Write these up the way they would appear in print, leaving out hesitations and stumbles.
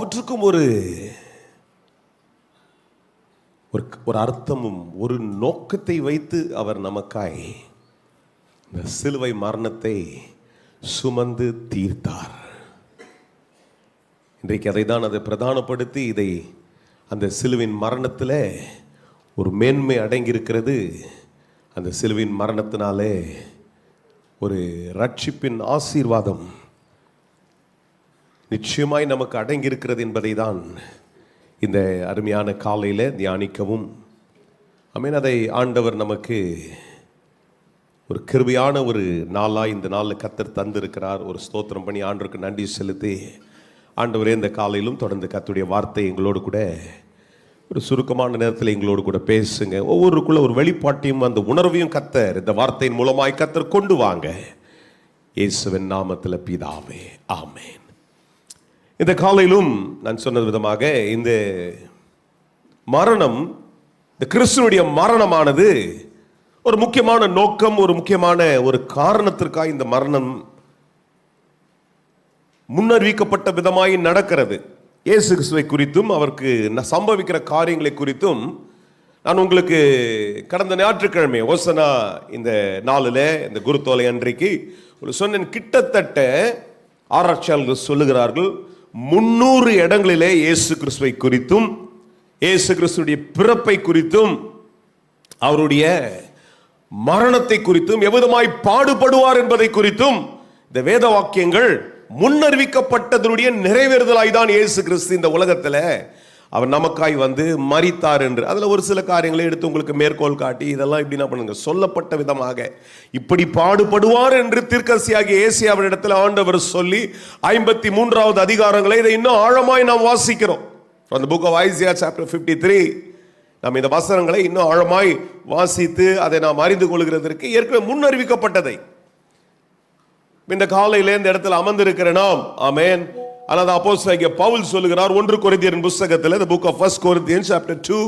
அவற்றுக்கும் ஒரு அர்த்தமும் ஒரு நோக்கத்தை வைத்து அவர் நமக்காய் இந்த சிலுவை மரணத்தை சுமந்து தீர்த்தார். இன்றைக்கு அதை தான் அதை பிரதானப்படுத்தி இதை அந்த சிலுவின் மரணத்தில் ஒரு மேன்மை அடங்கியிருக்கிறது. அந்த சிலுவின் மரணத்தினாலே ஒரு ரட்சிப்பின் ஆசீர்வாதம் நிச்சயமாய் நமக்கு அடங்கியிருக்கிறது என்பதை தான் இந்த அருமையான காலையில் தியானிக்கவும் அதை ஆண்டவர் நமக்கு ஒரு கிருபையான ஒரு நாளாக இந்த நாளில் கர்த்தர் தந்திருக்கிறார். ஒரு ஸ்தோத்திரம் பண்ணி ஆண்டவருக்கு நன்றி செலுத்தி, ஆண்டவரே இந்த காலையிலும் தொடர்ந்து கர்த்தருடைய வார்த்தை எங்களோடு கூட ஒரு சுருக்கமான நேரத்தில் எங்களோடு கூட பேசுங்க. ஒவ்வொருக்குள்ள ஒரு வெளிப்பாட்டையும் அந்த உணர்வையும் கர்த்தர் இந்த வார்த்தையின் மூலமாய் கர்த்தர் கொண்டு வாங்க. இயேசுவின் நாமத்தில் பிதாவே, ஆமென். இந்த காலையிலும் நான் சொன்னது விதமாக இந்த மரணம், இந்த கிறிஸ்துவனுடைய மரணமானது ஒரு முக்கியமான நோக்கம், ஒரு முக்கியமான ஒரு காரணத்திற்காக இந்த மரணம் முன்னறிவிக்கப்பட்ட விதமாய் நடக்கிறது. இயேசு கிறிஸ்துவை குறித்தும் அவருக்கு சம்பவிக்கிற காரியங்களை குறித்தும் நான் உங்களுக்கு கடந்த ஞாயிற்றுக்கிழமை ஓசனா இந்த நாளில் இந்த குருத்தோலை அன்றைக்கு ஒரு சொன்னேன். கிட்டத்தட்ட ஆராய்ச்சியாளர்கள் சொல்லுகிறார்கள் 300 இடங்களிலே இயேசு கிறிஸ்துவை குறித்தும் இயேசு கிறிஸ்துடைய பிறப்பை குறித்தும் அவருடைய மரணத்தை குறித்தும் எவ்விதமாய் பாடுபடுவார் என்பதை குறித்தும் இந்த வேத வாக்கியங்கள் முன்னறிவிக்கப்பட்டதனுடைய நிறைவேறுதலாய் தான் இயேசு கிறிஸ்து இந்த உலகத்தில் அவர் நமக்காய் வந்து மரித்தார் என்று. அதில் ஒரு சில காரியங்களை எடுத்து உங்களுக்கு மேற்கோள் காட்டி இதெல்லாம் இப்படி என்ன பண்ணுங்க, சொல்லப்பட்ட விதமாக இப்படி பாடுபடுவார் என்று தீர்க்கதரிசியாகிய ஏசாயாவினிடத்தில் ஆண்டவர் சொல்லி 53வது அதிகாரங்களை இதை இன்னும் ஆழமாய் நாம் வாசிக்கிறோம். From the book of Isaiah chapter 53 நாம் இந்த வசனங்களை இன்னும் ஆழமாய் வாசித்து அதை நாம் அறிந்து கொள்கிறதற்கு ஏற்கனவே முன்னறிவிக்கப்பட்டதை இந்த காலையிலே இந்த இடத்துல அமர்ந்திருக்கிற நாம், ஆமென். ஆனால் அப்போஸ்தலனாகிய பவுல் சொல்லுகிறார் 1 கொரிந்தியரின் புத்தகத்தில் the book of 1 Corinthians chapter 2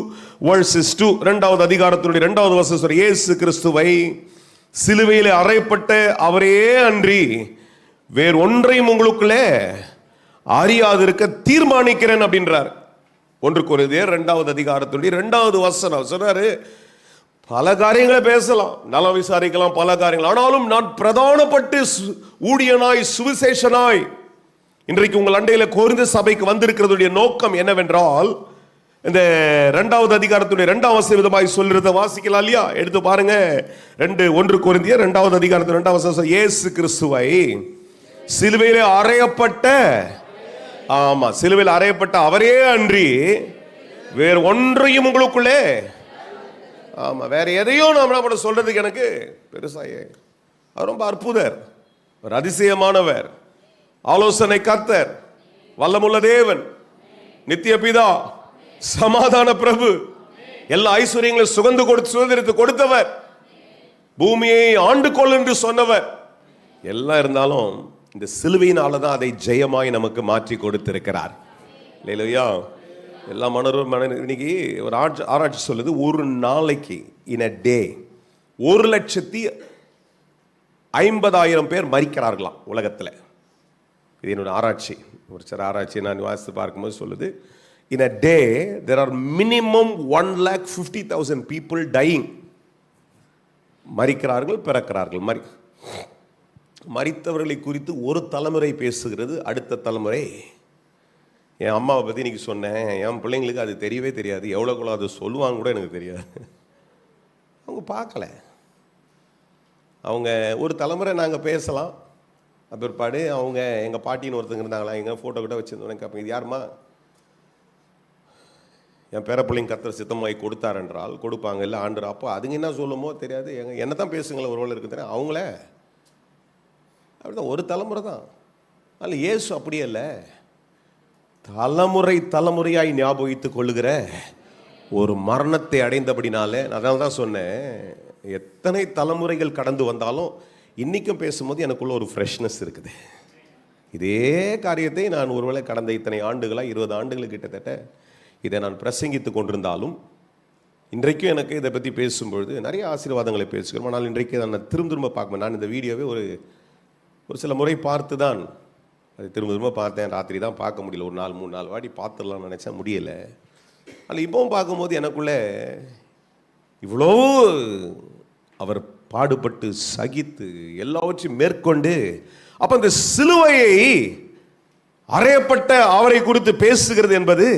verses 2 2வது அதிகாரத்தினுடைய 2வது வசனம், இயேசு கிறிஸ்துவை சிலுவையிலே அறையப்பட்ட அவரே அன்றி வேறு ஒன்றையும் உங்களுக்குள்ளே அறியாதிருக்க தீர்மானிக்கிறேன் அப்படின்றார். 1 கொரிந்தியர் 2வது அதிகாரத்தினுடைய 2வது வசனம் சொல்றாரு. பல காரியங்களை பேசலாம், நலம் விசாரிக்கலாம், பல காரியங்கள். ஆனாலும் நான் பிரதானப்பட்டு ஊழியனாய் சுவிசேஷனாய் இன்றைக்கு உங்கள் அண்டையில் கொரிந்து சபைக்கு வந்திருக்கிறதுடைய நோக்கம் என்னவென்றால், இந்த 2வது அதிகாரத்துடைய 2வது வசனமாய் சொல்றத வாசிக்கலாம் இல்லையா? எடுத்து பாருங்க. 1 கொரிந்தியர் 2வது அதிகாரத்தில் 2வது வசனம், இயேசு கிறிஸ்துவை சிலுவையிலே அறையப்பட்ட, ஆமா, சிலுவையில் அறையப்பட்ட அவரே அன்றி வேறு ஒன்றையும் உங்களுக்குள்ளே, ஆமா, வேற எதையும் நாம் என்ன பண்ண சொல்றதுக்கு எனக்கு பெருசாயே. அவர் ரொம்ப அற்புதர், ஒரு அதிசயமானவர், ஆலோசனை கர்த்தர், வல்லமுள்ள தேவன், நித்திய பிதா, சமாதான பிரபு, எல்லா ஐஸ்வர்யங்களையும் சுதந்திரத்தை கொடுத்தவர், பூமியை ஆண்டு கொள் என்று சொன்னவர். எல்லாம் இருந்தாலும் இந்த சிலுவையினால தான் அதை ஜெயமாய் நமக்கு மாற்றி கொடுத்திருக்கிறார். இல்லையா? எல்லா இன்னைக்கு ஒரு ஆராய்ச்சி சொல்லுது, ஒரு நாளைக்கு இன் அ டே 1,50,000 பேர் மரிக்கிறார்களாம் உலகத்தில். இது என்னோட ஆராய்ச்சி, ஒரு சில ஆராய்ச்சி நான் வாசித்து பார்க்கும்போது சொல்லுது, in a day there are minimum 1,50,000 people dying. மரிக்கிறார்கள், பிறக்கிறார்கள். மரித்தவர்களை குறித்து ஒரு தலைமுறை பேசுகிறது, அடுத்த தலைமுறை. என் அம்மாவை பற்றி இன்னைக்கு சொன்னேன், என் பிள்ளைங்களுக்கு அது தெரியவே தெரியாது, எவ்வளோக்குள்ள அது சொல்லுவாங்க கூட எனக்கு தெரியாது. அவங்க பார்க்கல. அவங்க ஒரு தலைமுறை நாங்கள் பேசலாம், பிற்பாடு அவங்க எங்கள் பாட்டின்னு ஒருத்தங்க இருந்தாங்களா, எங்கள் ஃபோட்டோ கிட்ட வச்சுருந்தோன்னே கேட்பேன், இது யாருமா? என் பேரப்பிள்ளைங்க கர்த்தர் சித்தமாகி கொடுத்தார் என்றால் கொடுப்பாங்க, இல்லை ஆண்டு. அப்போ அதுங்க என்ன சொல்லுமோ தெரியாது, என்ன தான் பேசுங்களேன், ஒரு வேளை இருக்குது தெரியும் அவங்களே. அப்படிதான் ஒரு தலைமுறை தான். அதில் இயேசு அப்படியே இல்லை, தலைமுறையாய் ஞாபகித்து கொள்ளுகிற ஒரு மரணத்தை அடைந்தபடினாலே. அதனால தான் சொன்னேன், எத்தனை தலைமுறைகள் கடந்து வந்தாலும் இன்றைக்கும் பேசும்போது எனக்குள்ள ஒரு ஃப்ரெஷ்னஸ் இருக்குது. இதே காரியத்தை நான் ஒருவேளை கடந்த இத்தனை ஆண்டுகளாக 20 ஆண்டுகள் கிட்டத்தட்ட இதை நான் பிரசங்கித்து கொண்டிருந்தாலும் இன்றைக்கும் எனக்கு இதை பற்றி பேசும்பொழுது நிறைய ஆசீர்வாதங்களை பேசுகிறோம். ஆனால் இன்றைக்கு நான் திரும்ப பார்க்கணும். நான் இந்த வீடியோவே ஒரு சில முறை பார்த்து தான் அது திரும்ப திரும்ப பார்த்தேன். ராத்திரி தான் பார்க்க முடியல. ஒரு 3 நாள் வாட்டி பார்த்துடலாம்னு நினச்சா முடியலை. ஆனால் இப்போவும் பார்க்கும்போது எனக்குள்ளே இவ்வளோ அவர் பாடுபட்டு சகித்து எல்லாவற்றையும் மேற்கொண்டு அப்போ அந்த சிலுவையை அறையப்பட்ட அவரை குறித்து பேசுகிறது என்பது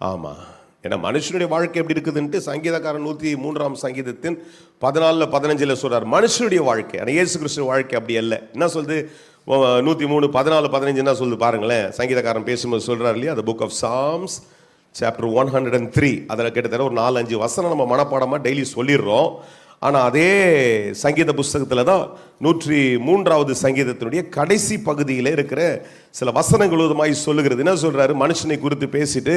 ஆமாம். ஏன்னா மனுஷனுடைய வாழ்க்கை எப்படி இருக்குதுன்ட்டு சங்கீதக்காரன் 103 சங்கீதத்தின் 14-15 சொல்றார் மனுஷனுடைய வாழ்க்கை. ஆனால் இயேசு கிறிஸ்துவின் வாழ்க்கை அப்படி அல்ல. என்ன சொல்லுது 103:14-15 என்ன சொல்லுது பாருங்களேன். சங்கீதக்காரன் பேசும்போது சொல்றாரு இல்லையா, the book of Psalms chapter 103. அதில் கிட்டத்தட்ட ஒரு 4-5 வசனம் நம்ம மனப்பாடமாக டெய்லி சொல்லிடுறோம். ஆனால் அதே சங்கீத புஸ்தகத்தில் தான் 103வது சங்கீதத்தினுடைய கடைசி பகுதியில் இருக்கிற சில வசனங்கள் விதமாய் சொல்லுகிறது. என்ன சொல்றாரு, மனுஷனை குறித்து பேசிட்டு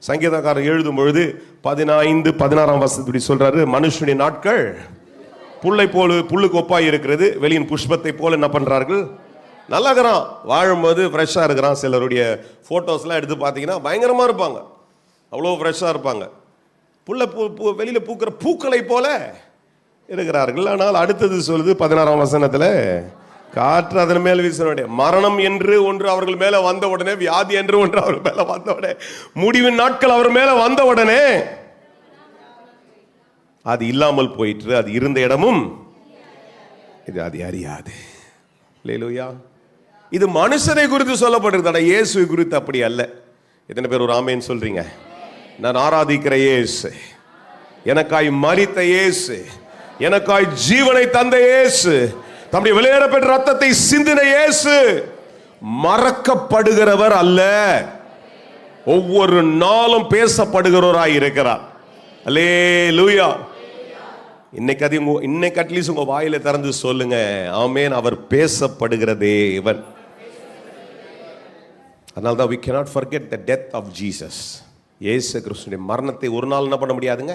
சங்கீதக்காரன் எழுதும் பொழுது 15-16 வசனத்துடைய சொல்றாரு, மனுஷனுடைய நாட்கள் புல்லுக்கு ஒப்பாய் இருக்கிறது, வெளியின் புஷ்பத்தை போல என்ன பண்றார்கள், நல்லா இருக்கிறான், வாழும்போது ஃப்ரெஷ்ஷாக இருக்கிறான். சிலருடைய ஃபோட்டோஸ்லாம் எடுத்து பார்த்தீங்கன்னா பயங்கரமாக இருப்பாங்க, அவ்வளோ ஃப்ரெஷ்ஷாக இருப்பாங்க. வெளியில் பூக்கிற பூக்களை போல இருக்கிறார்கள். ஆனால் அடுத்தது சொல்லுது 16 வசனத்தில், காற்று அதன் மேல் வீசினுடைய மரணம் என்று ஒன்று அவர்கள் மேலே வந்த உடனே, வியாதி என்று ஒன்று அவர் மேலே வந்த உடனே, முடிவின் நாட்கள் அவர் மேலே வந்த உடனே அது இல்லாமல் போயிற்று, அது இருந்த இடமும் இது அது அறியாது. அல்லேலூயா. இது மனுஷனை குறித்து சொல்லப்பட்டிருக்க, இயேசு குறித்து அப்படி அல்ல. எத்தனை பேர் ஒரு ஆமேன்னு சொல்றீங்க? நான் ஆராதிக்கிற இயேசு, எனக்காய் மரித்த இயேசு, எனக்காய் ஜீவனை தந்த இயேசு, தம்முடைய விலையேறப்பெற்ற ரத்தத்தை சிந்தின இயேசு மறக்கப்படுகிறவர் அல்ல, ஒவ்வொரு நாளும் பேசப்படுகிறவராய் இருக்கிறார். அல்லேலூயா. இன்னைக்கு அட்லீஸ்ட் உங்க வாயில திறந்து சொல்லுங்க, ஆமென். அவர் பேசப்படுகிற தேவன். அதனால்தான் we cannot forget the death of Jesus. இயேசு கிறிஸ்துவின் மரணத்தை ஒரு நாள் என்ன பண்ண முடியாதுங்க,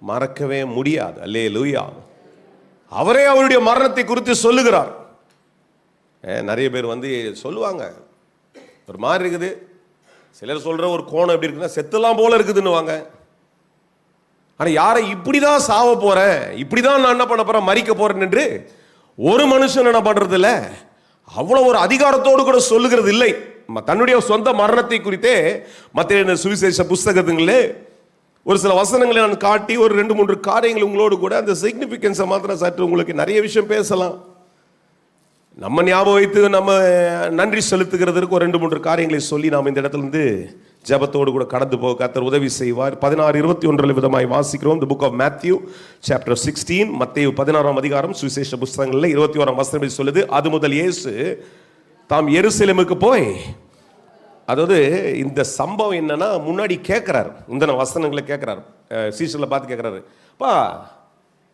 மறக்கவே முடியாது. அல்லேலூயா. அவரே அவருடைய மரணத்தை குறித்து சொல்லுகிறார். நிறைய பேர் சொல்லுவாங்க, ஒரு மாதிரி இருக்குது. சிலர் சொல்ற ஒரு கோணம் எப்படி இருக்குன்னா, செத்துலாம் போல இருக்குதுன்னு வாங்க. ஆனா யாரை இப்படிதான் சாவ போறேன், இப்படிதான் நான் என்ன பண்ண போறேன், மரிக்க போறேன் என்று ஒரு மனுஷன் என்ன பண்றது இல்ல, அவ்வளவு ஒரு அதிகாரத்தோடு கூட சொல்லுகிறது இல்லை. தன்னுடைய சொந்த மரணத்தை குறித்தே மத்திய சுவிசேஷ புஸ்தகத்துங்களே ஒரு சில வசனங்களை நான் காட்டி ஒரு 2-3 காரியங்கள் உங்களோடு கூட அந்த சிக்னிஃபிகன்ஸை மாத்திரம் சற்று உங்களுக்கு நிறைய விஷயம் பேசலாம். நம்ம ஞாபகம் வைத்து நம்ம நன்றி செலுத்துகிறதுக்கு ஒரு 2-3 காரியங்களை சொல்லி நாம் இந்த இடத்துல இருந்து ஜபத்தோடு கூட கடந்து போக கர்த்தர் உதவி செய்வார். 16-21 விதமாய் வாசிக்கிறோம். the book of Matthew chapter 16, மத்தேயு 16ஆம் அதிகாரம் சுவிசேஷ புஸ்தகங்களில் 21ஆம் வசனம் சொல்லுது, அது முதல் இயேசு தாம் எருசலேமுக்கு போய், அதாவது இந்த சம்பவம் என்னன்னா, முன்னாடி கேட்கிறார், இந்த வசனங்களை கேட்கிறார், சீசர்ல பார்த்து கேட்கிறாரு, பா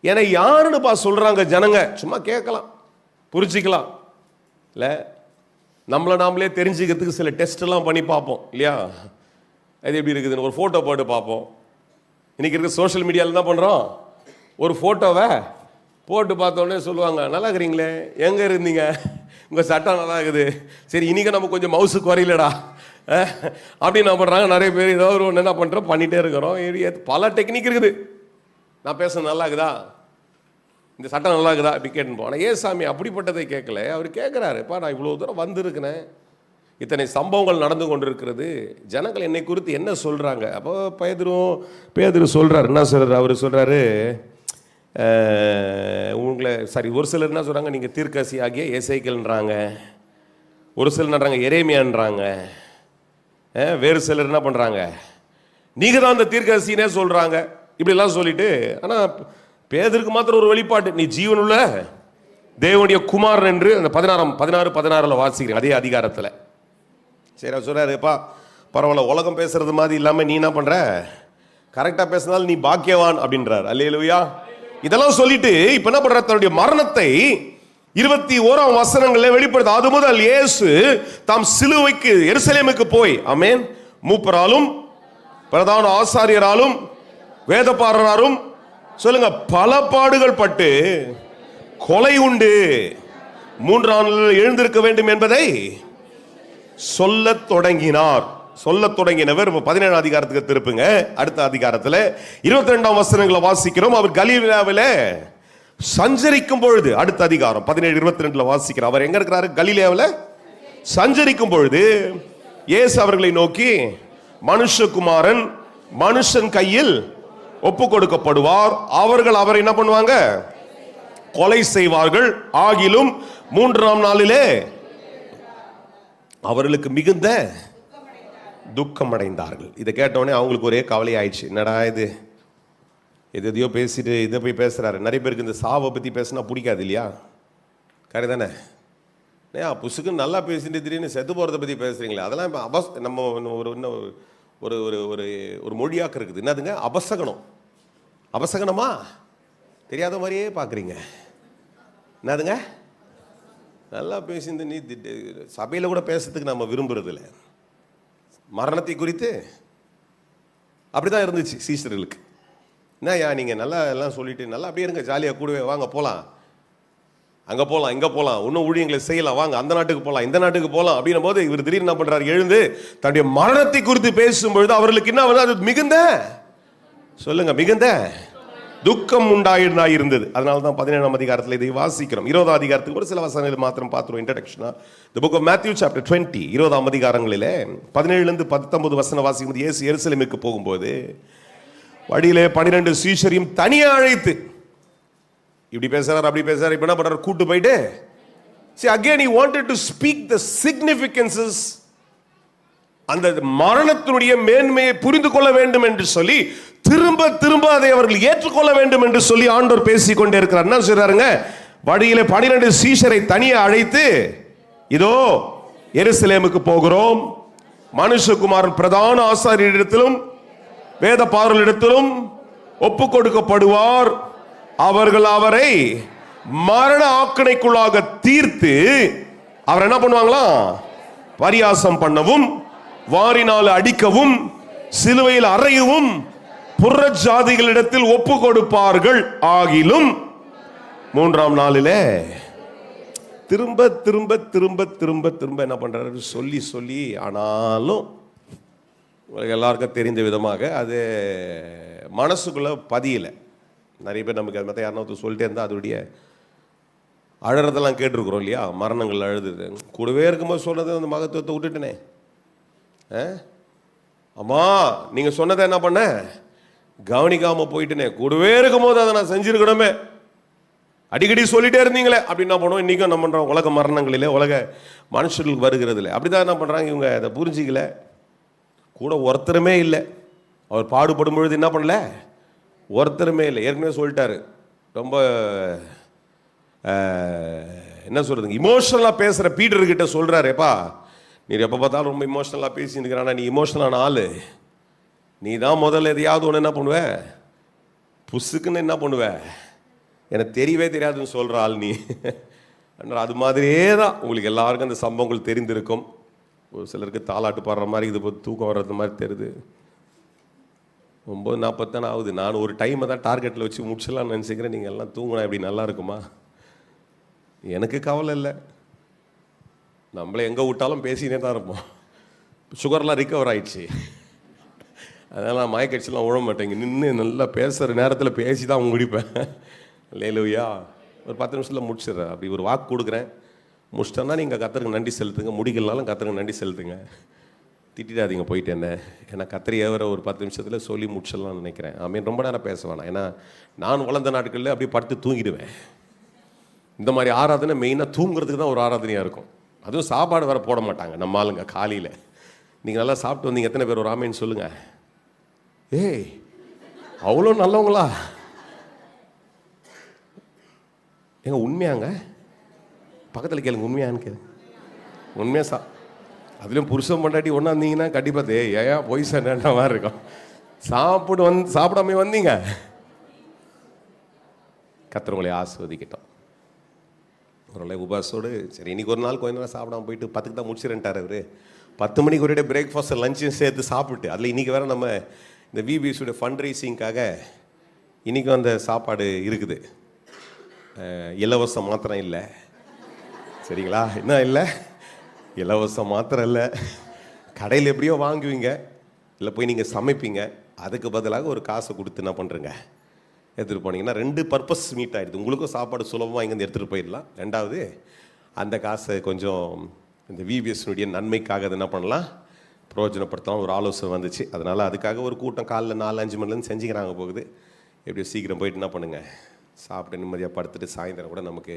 என்னை யாருன்னு சொல்றாங்க ஜனங்க, சும்மா கேட்கலாம் புரிஞ்சிக்கலாம் இல்ல, நம்மளை நாமளே தெரிஞ்சுக்கிறதுக்கு சில டெஸ்ட் எல்லாம் பண்ணி பார்ப்போம் இல்லையா, அது எப்படி இருக்குதுன்னு ஒரு போட்டோ போட்டு பார்ப்போம். இன்னைக்கு இருக்க சோஷியல் மீடியாவில் என்ன பண்றோம், ஒரு போட்டோவை போட்டு பார்த்தோன்னே சொல்லுவாங்க, நல்லா இருக்கிறீங்களே, எங்க இருந்தீங்க, உங்க சட்டம் நல்லா இருக்குது, சரி இன்னைக்கு நம்ம கொஞ்சம் மவுசு குறையிலடா அப்படின்னு என்ன பண்றாங்க நிறைய பேர். ஏதோ ஒரு ஒன்று என்ன பண்றோம் பண்ணிட்டே இருக்கிறோம். பல டெக்னிக் இருக்குது. நான் பேச நல்லா இருக்குதா, இந்த சட்டம் நல்லா இருக்குதா அப்படி கேட்டுப்போம். ஆனால் ஏசாமி அப்படிப்பட்டதை கேட்கல. அவர் கேட்குறாருப்பா, நான் இவ்வளோ தூரம் வந்திருக்கிறேன், இத்தனை சம்பவங்கள் நடந்து கொண்டிருக்கிறது, ஜனங்கள் என்னை குறித்து என்ன சொல்கிறாங்க. அப்போ பேதுரு சொல்கிறார், என்ன சொல்கிறார், அவர் சொல்கிறாரு, உங்களை ஒரு சிலர் என்ன சொல்கிறாங்க, நீங்கள் தீர்க்கசி ஆகிய ஏசைக்கல்ன்றாங்க, ஒரு சிலர் நடுறாங்க எரேமியான்றாங்க, வேறு சிலர் என்ன பண்ணுறாங்க, நீங்கள் தான் அந்த தீர்க்கசினே சொல்கிறாங்க, இப்படிலாம் சொல்லிட்டு. ஆனால் பேதருக்கு மாத்திரம் ஒரு வெளிப்பாடு, நீ ஜீவனுள்ள தேவனுடைய குமாரன் என்று அந்த 16 வாசிக்கிறேன் அதே அதிகாரத்தில். சரி அவர் சொல்றாருப்பா, பரவாயில்ல, உலகம் பேசுறது மாதிரி இல்லாமல் நீ என்ன பண்ற, கரெக்டாக பேசினாலும் நீ பாக்கியவான் அப்படின்றார். அல்லேலூயா. இதெல்லாம் சொல்லிட்டு இப்ப என்ன பண்ற, தன்னுடைய மரணத்தை 21ஆம் வசனங்களில் வெளிப்படுத்த, அது முதல் இயேசு தாம் சிலுவைக்கு எருசலேமுக்கு போய், ஆமென், மூப்பராலும் பிரதான ஆசாரியராலும் வேதபாரராலும் சொல்லுங்க பல பாடுகள் பட்டு கொலை உண்டு 3ஆம் நாளில் எழுந்திருக்க வேண்டும் என்பதை சொல்லத் தொடங்கினார். சொல்லத் தொடங்கினவர் 17ஆம் அதிகாரத்துக்கு திருப்புங்க. அடுத்த அதிகாரத்தில் 22ஆம் வசனங்களை வாசிக்கிறோம். அவர் கலிலேயாவில் சஞ்சரிக்கும் பொழுது, அடுத்த அதிகாரம் 17-22 வாசிக்கிறோம். அவர் எங்க இருக்கிறாரு, கலிலேயாவில் சஞ்சரிக்கும் பொழுது இயேசு அவர்களை நோக்கி, மனுஷகுமாரன் மனுஷன் கையில் ஒப்பு கொடுக்கப்படுவார், அவர்கள் அவரை என்ன பண்ணுவாங்க? கொலை செய்வார்கள், ஆகிலும் 3ஆம் நாளிலே அவர்களுக்கு மிகுந்த துக்கம் அடைந்தார்கள். இதை கேட்டவுடனே அவங்களுக்கு ஒரே கவலை ஆயிடுச்சு. என்னடா இது, எதையோ பேசிட்டு இதை போய் பேசுறாரு. நிறைய பேருக்கு இந்த சாவை பற்றி பேசினா பிடிக்காது இல்லையா? கரெக்ட் தானே? புசுக்குன்னு நல்லா பேசிட்டு திடீர்னு செத்து போகிறத பற்றி பேசுகிறீங்களே, அதெல்லாம் இப்போ நம்ம ஒரு ஒரு ஒரு ஒரு மொழியாக்க இருக்குது. என்னதுங்க? அபசகனம். அபசகனமா? தெரியாத மாதிரியே பார்க்குறீங்க. என்னதுங்க? நல்லா பேசிட்டு நீ சபையில் கூட பேசுறதுக்கு நம்ம விரும்புறதில்ல. மரணத்தை குறித்து அப்படிதான் இருந்துச்சு சீஷர்களுக்கு. என்னய்யா நீங்கள் நல்லா எல்லாம் சொல்லிட்டு நல்லா அப்படியே இருங்க, ஜாலியாக கூடவே வாங்க போகலாம், அங்கே போகலாம், இங்கே போகலாம், இன்னும் ஊழியங்களை செய்யலாம், வாங்க அந்த நாட்டுக்கு போகலாம், இந்த நாட்டுக்கு போகலாம் அப்படின்னும் போது இவர் திடீர்னு என்ன பண்ணுறாரு? எழுந்து தன்னுடைய மரணத்தை குறித்து பேசும்பொழுது அவர்களுக்கு என்ன வந்து அது மிகுந்த, சொல்லுங்க, மிகுந்த துக்கம் உண்டாயிருந்தது. அதனால தான் 17ஆம் அதிகாரத்தில் இதை வாசிக்கிறோம். 20ஆம் அதிகாரத்துக்கு ஒரு சில வசனங்கள் மாத்திரம் பார்த்துருவோம். இன்ட்ரடக்ஷனா the book of Matthew chapter 20 20ஆம் அதிகாரங்களிலே 17லிருந்து 19 வசனம் வாசிக்கும்போது, இயேசு எருசலேமுக்கு போகும்போது வழியிலே 12 சீஷரையும் தனியா அழைத்து இப்படி பேசுறாரு, அப்படி பேசுறாரு. இப்ப என்ன பண்றாரு? கூட்டு போயிட்டு see again he wanted to speak the significances, அந்த மரணத்தினுடைய மேன்மையை புரிந்து கொள்ள வேண்டும் என்று சொல்லி திரும்ப திரும்ப அதை அவர்கள் ஏற்றுக்கொள்ள வேண்டும் என்று சொல்லி ஆண்டவர் பேசிக் கொண்டே இருக்கிறார். என்ன சொல்றாருங்க? வழியிலே 12 சீஷரை தனியே அழைத்து, இதோ எருசலேமுக்கு போகிறோம், மனுஷகுமாரன் பிரதான ஆசாரியரிடத்திலும் வேத பாரலிடத்திலும் ஒப்பு கொடுக்கப்படுவார், அவர்கள் அவரை மரண ஆக்கணைக்குள்ளாக தீர்த்து அவர் என்ன பண்ணுவாங்களாம்? பரியாசம் பண்ணவும், வாரினால் அடிக்கவும், சிலுவையில் அறையவும் புற ஜாதிகளிடத்தில் ஒப்பு கொடுப்பார்கள், ஆகிலும் 3ஆம் நாளிலே திரும்ப திரும்ப திரும்ப திரும்ப திரும்ப என்ன பண்றாரு? சொல்லி சொல்லி, ஆனாலும் எல்லாருக்கும் தெரிந்த விதமாக அது மனசுக்குள்ள பதியல. நிறைய பேர் நமக்கு அது மற்ற யாருன்னா சொல்லிட்டே இருந்தால் அதோடைய அழறதெல்லாம் கேட்டிருக்கிறோம் இல்லையா? மரணங்கள் அழுது கூடவே இருக்கும்போது சொன்னது அந்த மகத்துவத்தை விட்டுட்டனே. அம்மா நீங்கள் சொன்னதை என்ன பண்ண கவனிக்காமல் போயிட்டனே, கூடவே இருக்கும்போது அதை நான் செஞ்சிருக்கணுமே, அடிக்கடி சொல்லிட்டே இருந்தீங்களே அப்படின்னு என்ன பண்ணுவோம். இன்றைக்கும் என்ன பண்ணுறோம்? உலக மரணங்களிலே, உலக மனுஷர்களுக்கு வருகிறதுல அப்படிதான் என்ன பண்ணுறாங்க இவங்க, அதை புரிஞ்சிக்கல. கூட ஒருத்தருமே இல்லை. அவர் பாடுபடும் பொழுது என்ன பண்ணல? ஒருத்தருமே இல்லை. ஏற்கனவே சொல்லிட்டாரு. ரொம்ப என்ன சொல்கிறதுங்க, இமோஷனலாக பேசுகிற பீட்டர்கிட்ட சொல்கிறாரேப்பா, நீ எப்போ பார்த்தாலும் ரொம்ப இமோஷனலாக பேசியிருக்கிறானா, நீ இமோஷனலான ஆள், நீ தான் முதல்ல எதையாவது ஒன்று என்ன பண்ணுவ, புசுக்குன்னு என்ன பண்ணுவ, எனக்கு தெரியவே தெரியாதுன்னு சொல்கிற ஆள் நீ. அது மாதிரியே தான் உங்களுக்கு எல்லாருக்கும் அந்த சம்பவங்கள் தெரிந்திருக்கும். ஒரு சிலருக்கு தாலாட்டு பாடுற மாதிரி, இது போய் தூக்கம் வர்றது மாதிரி தெரியுது. 9:40 தானே ஆகுது. நான் ஒரு டைமை தான் டார்கெட்டில் வச்சு முடிச்சலாம்னு நினச்சிக்கிறேன். நீங்கள் எல்லாம் தூங்கினா எப்படி நல்லா இருக்குமா? எனக்கு கவலை இல்லை, நம்மளை எங்கே விட்டாலும் பேசினே தான் இருப்போம். சுகர்லாம் ரிகவர் ஆயிடுச்சு, அதனால் நான் மயக்கடிச்செல்லாம் உழ மாட்டேங்க. நின்று நல்லா பேசுகிற நேரத்தில் பேசி தான் முடிப்பேன். லேலுயா ஒரு 10 நிமிஷத்தில் முடிச்சிடுறேன். அப்படி ஒரு வாக்கு கொடுக்குறேன், முடிச்சிட்டோன்னா நீங்கள் கத்தருக்கு நன்றி செலுத்துங்க, முடிக்கலனாலும் கத்தருக்கு நன்றி செலுத்துங்க, திட்டாதீங்க போயிட்டு என்ன. ஏன்னா கத்திரி ஏவர ஒரு 10 நிமிஷத்தில் சொல்லி முடிச்சிடலாம்னு நினைக்கிறேன். ஆமீன். ரொம்ப நேரம் பேச வேணாம். ஏன்னா நான் வளர்ந்த நாட்களில் அப்படியே படுத்து தூங்கிடுவேன். இந்த மாதிரி ஆராதனை மெயினாக தூங்குறதுக்கு தான் ஒரு ஆராதனையாக இருக்கும். அதுவும் சாப்பாடு வேறு போட மாட்டாங்க நம்ம ஆளுங்க. காலையில் நீங்கள் நல்லா சாப்பிட்டு வந்தீங்க, எத்தனை பேர் ஒரு ஆமேன்னு சொல்லுங்கள். ஏய் அவ்வளோ நல்லவங்களா எங்க? உண்மையாங்க? பக்கத்தில் கேளுங்க, உண்மையான்னு கேளு. உண்மையாக அதுலேயும் புருஷன் பொண்டாட்டி ஒன்றா இருந்தீங்கன்னா கண்டிப்பாக ஏன் போய் சண்டைன்ற மாதிரி இருக்கும். சாப்பிடாம வந்தீங்க, கத்திரவங்களை ஆஸ்வதிக்கிட்டோம். ஒரு உபாசோடு சரி இன்னைக்கு ஒரு நாள் கொஞ்ச நேரம் சாப்பிடாம போயிட்டு 10க்கு தான் முடிச்சிருன்ட்டார் அவர். 10 மணிக்கு ஒரே பிரேக்ஃபாஸ்ட் லஞ்சையும் சேர்த்து சாப்பிட்டு, அதில் இன்றைக்கி வேறு நம்ம இந்த விபிஎஸோட ஃபண்ட் ரைசிங்காக இன்றைக்கும் அந்த சாப்பாடு இருக்குது. இலவசம் மாத்திரம் இல்லை, சரிங்களா? என்ன இல்லை, இலவசம் மாத்திரம் இல்லை, கடையில் எப்படியோ வாங்குவீங்க, இல்லை போய் நீங்கள் சமைப்பீங்க, அதுக்கு பதிலாக ஒரு காசை கொடுத்து என்ன பண்ணுறங்க எடுத்துகிட்டு போனீங்கன்னா 2 பர்பஸ் மீட் ஆகிடுது. உங்களுக்கும் சாப்பாடு சுலபமாக இங்கேருந்து எடுத்துகிட்டு போயிடலாம். 2வது அந்த காசை கொஞ்சம் இந்த விபிஎஸ்னுடைய நன்மைக்காக அது என்ன பண்ணலாம், பிரயோஜனப்படுத்தலாம். ஒரு ஆலோசனை வந்துச்சு. அதனால் அதுக்காக ஒரு கூட்டம் காலைல 4-5 மணிலேருந்து செஞ்சுக்கிறாங்க போகுது. எப்படியோ சீக்கிரம் போயிட்டு என்ன பண்ணுங்கள், சாப்பிட்டு நிம்மதியாக படுத்துட்டு சாயந்தரம் கூட நமக்கு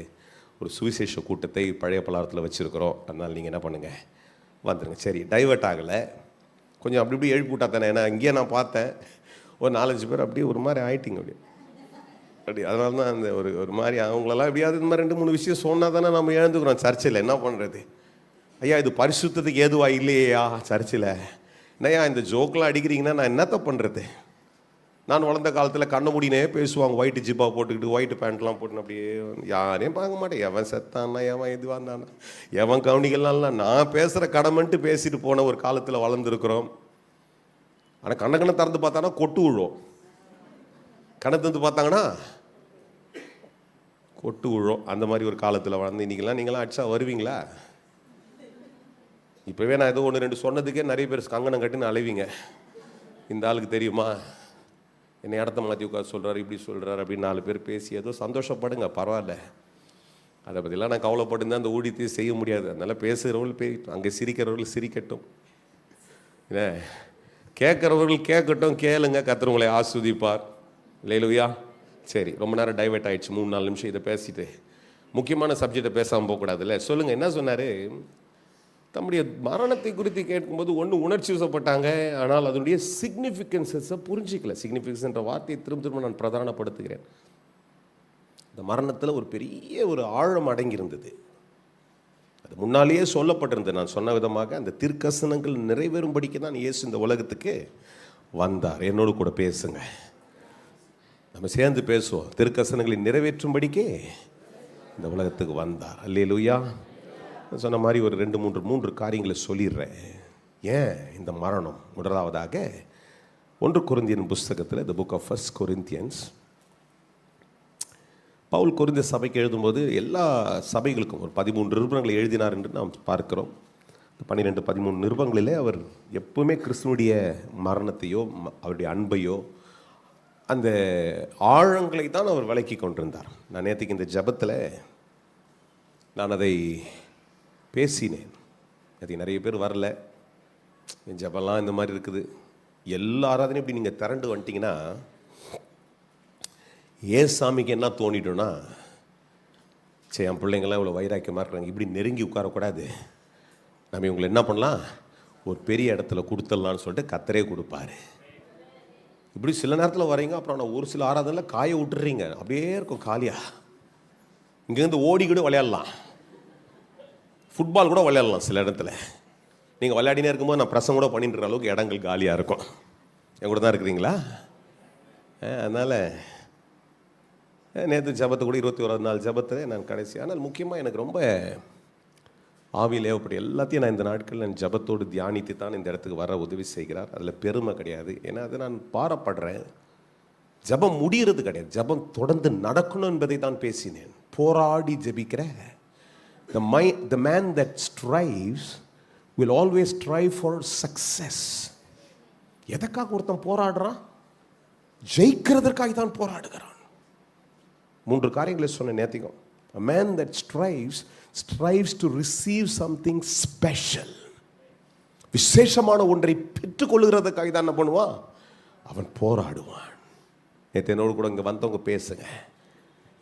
ஒரு சுவிசேஷ கூட்டத்தை பழைய பலாரத்தில் வச்சுருக்கிறோம். அதனால் நீங்கள் என்ன பண்ணுங்கள், வந்துடுங்க. சரி, டைவெர்ட் ஆகலை, கொஞ்சம் அப்படி இப்படி எழுப்பி விட்டா தானே. ஏன்னா இங்கேயே நான் பார்த்தேன் ஒரு 4-5 பேர் அப்படியே ஒரு மாதிரி ஆயிட்டிங்க அப்படி அதனால தான் அந்த ஒரு மாதிரி அவங்களெல்லாம் எப்படியாவது இந்த மாதிரி 2-3 விஷயம் சொன்னால் தானே நம்ம எழுந்துக்கிறோம். சர்ச்சில் என்ன பண்ணுறது, ஐயா இது பரிசுத்தத்துக்கு ஏதுவா இல்லையா சர்ச்சில், என்னையா இந்த ஜோக்கெலாம் அடிக்கிறீங்கன்னா நான் என்னத்த பண்ணுறது. நான் வளர்ந்த காலத்தில் கண்ண முடினே பேசுவாங்க, ஒயிட்டு ஜிப்பா போட்டுக்கிட்டு ஒயிட்டு பேண்ட்லாம் போட்டுன்னு அப்படியே யாரையும் பார்க்க மாட்டேன். எவன் செத்தானா எவன் எதுவாக இருந்தானா எவன் கவனிக்கலாம், நான் பேசுகிற கடமைன்ட்டு பேசிட்டு போன ஒரு காலத்தில் வளர்ந்துருக்குறோம். ஆனால் கண்ணை திறந்து பார்த்தானா கொட்டு விழும், கண்ணை திறந்து பார்த்தாங்கன்னா கொட்டு விழும். அந்த மாதிரி ஒரு காலத்தில் வளர்ந்து இன்றைக்கெல்லாம் நீங்களாம் அடிச்சா வருவீங்களா? இப்போவே நான் ஏதோ 1-2 சொன்னதுக்கே நிறைய பேர் கங்கணம் கட்டின்னு அலைவீங்க. இந்த ஆளுக்கு தெரியுமா என்னை இடத்த மாற்றி உட்காந்து சொல்கிறார், இப்படி சொல்கிறார் அப்படின்னு 4 பேர் பேசி ஏதோ சந்தோஷப்படுங்க, பரவாயில்ல. அதை பற்றிலாம் நான் கவலைப்பட்டுருந்தேன். அந்த ஊழியத்தையும் செய்ய முடியாது. அதனால் பேசுகிறவர்கள் பேசிட்டோம், அங்கே சிரிக்கிறவர்கள் சிரிக்கட்டும், என்ன கேட்குறவர்கள் கேட்கட்டும், கேளுங்க, கர்த்தர் உங்களை ஆஸ்வதிப்பார். இல்லையா? சரி, ரொம்ப நேரம் டைவெர்ட் ஆகிடுச்சு. 3-4 நிமிஷம் இதை பேசிட்டு முக்கியமான சப்ஜெக்டை பேசாமல் போகக்கூடாதுல்ல. சொல்லுங்கள், என்ன சொன்னார்? தம்முடைய மரணத்தை குறித்து கேட்கும்போது ஒன்று உணர்ச்சி வசப்பட்டாங்க, ஆனால் அதனுடைய சிக்னிஃபிகன்ஸை புரிஞ்சிக்கல. சிக்னிஃபிகன்ஸ்ன்ற வார்த்தையை திரும்ப நான் பிரதானப்படுத்துகிறேன். இந்த மரணத்தில் ஒரு பெரிய ஒரு ஆழம் அடங்கியிருந்தது. அது முன்னாலேயே சொல்லப்பட்டிருந்தது. நான் சொன்ன விதமாக அந்த தீர்க்கதரிசனங்கள் நிறைவேறும்படிக்கு தான் இயேசு இந்த உலகத்துக்கு வந்தார். என்னோடு கூட பேசுங்க, நம்ம சேர்ந்து பேசுவோம். தீர்க்கதரிசனங்களை நிறைவேற்றும்படிக்கே இந்த உலகத்துக்கு வந்தார். அல்லேலூயா. சொன்ன மாதிரி ஒரு 2-3 காரியங்களை சொல்லிடுறேன். ஏன் இந்த மரணம்? முதலாவதாக 1 கொரிந்தியன் புஸ்தகத்தில் தி புக் ஆஃப் 1 கொரிந்தியன்ஸ், பவுல் கொரிந்திய சபைக்கு எழுதும்போது எல்லா சபைகளுக்கும் ஒரு 13 நிருபங்களை எழுதினார் என்று நாம் பார்க்கிறோம். 12-13 நிருபங்களிலே அவர் எப்பவுமே கிறிஸ்துவனுடைய மரணத்தையோ அவருடைய அன்பையோ அந்த ஆழங்களை தான் அவர் விளக்கி கொண்டிருந்தார். நான் நேற்றுக்கு இந்த ஜபத்தில் நான் அதை பேசினேன். அது நிறைய பேர் வரல, என் ஜபம்லாம் இந்த மாதிரி இருக்குது. எல்லா ஆராதனையும் இப்படி நீங்கள் திரண்டு வந்துட்டிங்கன்னா சாமிக்கு என்ன தோணிட்டோன்னா, சரி என் பிள்ளைங்கள்லாம் இவ்வளோ வைராக்கியமாக இருக்கிறாங்க, இப்படி நெருங்கி உட்காரக்கூடாது, நம்ம இவங்களை என்ன பண்ணலாம், ஒரு பெரிய இடத்துல கொடுத்துடலான்னு சொல்லிட்டு கத்தரே கொடுப்பாரு. இப்படி சில நேரத்தில் வரீங்க, அப்புறம் நான் ஒரு சில ஆராதனையில் காய விட்டுறீங்க, அப்படியே இருக்கும் காலியாக. இங்கேருந்து ஓடி கூட விளையாடலாம், ஃபுட்பால் கூட விளையாடலாம். சில இடத்துல நீங்கள் விளையாடினே இருக்கும்போது நான் பிரசங்கம் கூட பண்ணிட்டு அளவுக்கு இடங்கள் காலியாக இருக்கும். என் கூட தான் இருக்கிறீங்களா? அதனால் நேற்று ஜபத்தை கூட 21 நாள் ஜபத்தில் நான் கடைசி. ஆனால் முக்கியமாக எனக்கு ரொம்ப ஆவியில் ஏவப்படி எல்லாத்தையும் நான் இந்த நாட்களில் நான் ஜபத்தோடு தியானித்து தான் இந்த இடத்துக்கு வர உதவி செய்கிறார். அதில் பெருமை கிடையாது, ஏன்னா அதை நான் பாரப்படுறேன். ஜபம் முடிகிறது கிடையாது, ஜபம் தொடர்ந்து நடக்கணும் என்பதை தான் பேசினேன். போராடி ஜபிக்கிற the man that strives will always strive for success. எதற்காக ஒருத்தன் போராடுறான்? ஜெயிக்கிறதற்காக தான் போராடுகிறான். 3 காரியங்களை சொன்ன நேத்திகம். A man that strives to receive something special. விசேஷமான ஒன்றை பெற்றுக்கொள்கிறதுக்காக தான் என்ன பண்ணுவான்? அவன் போராடுவான். நேற்று என்னோடு கூட இங்கே வந்தவங்க பேசுங்க,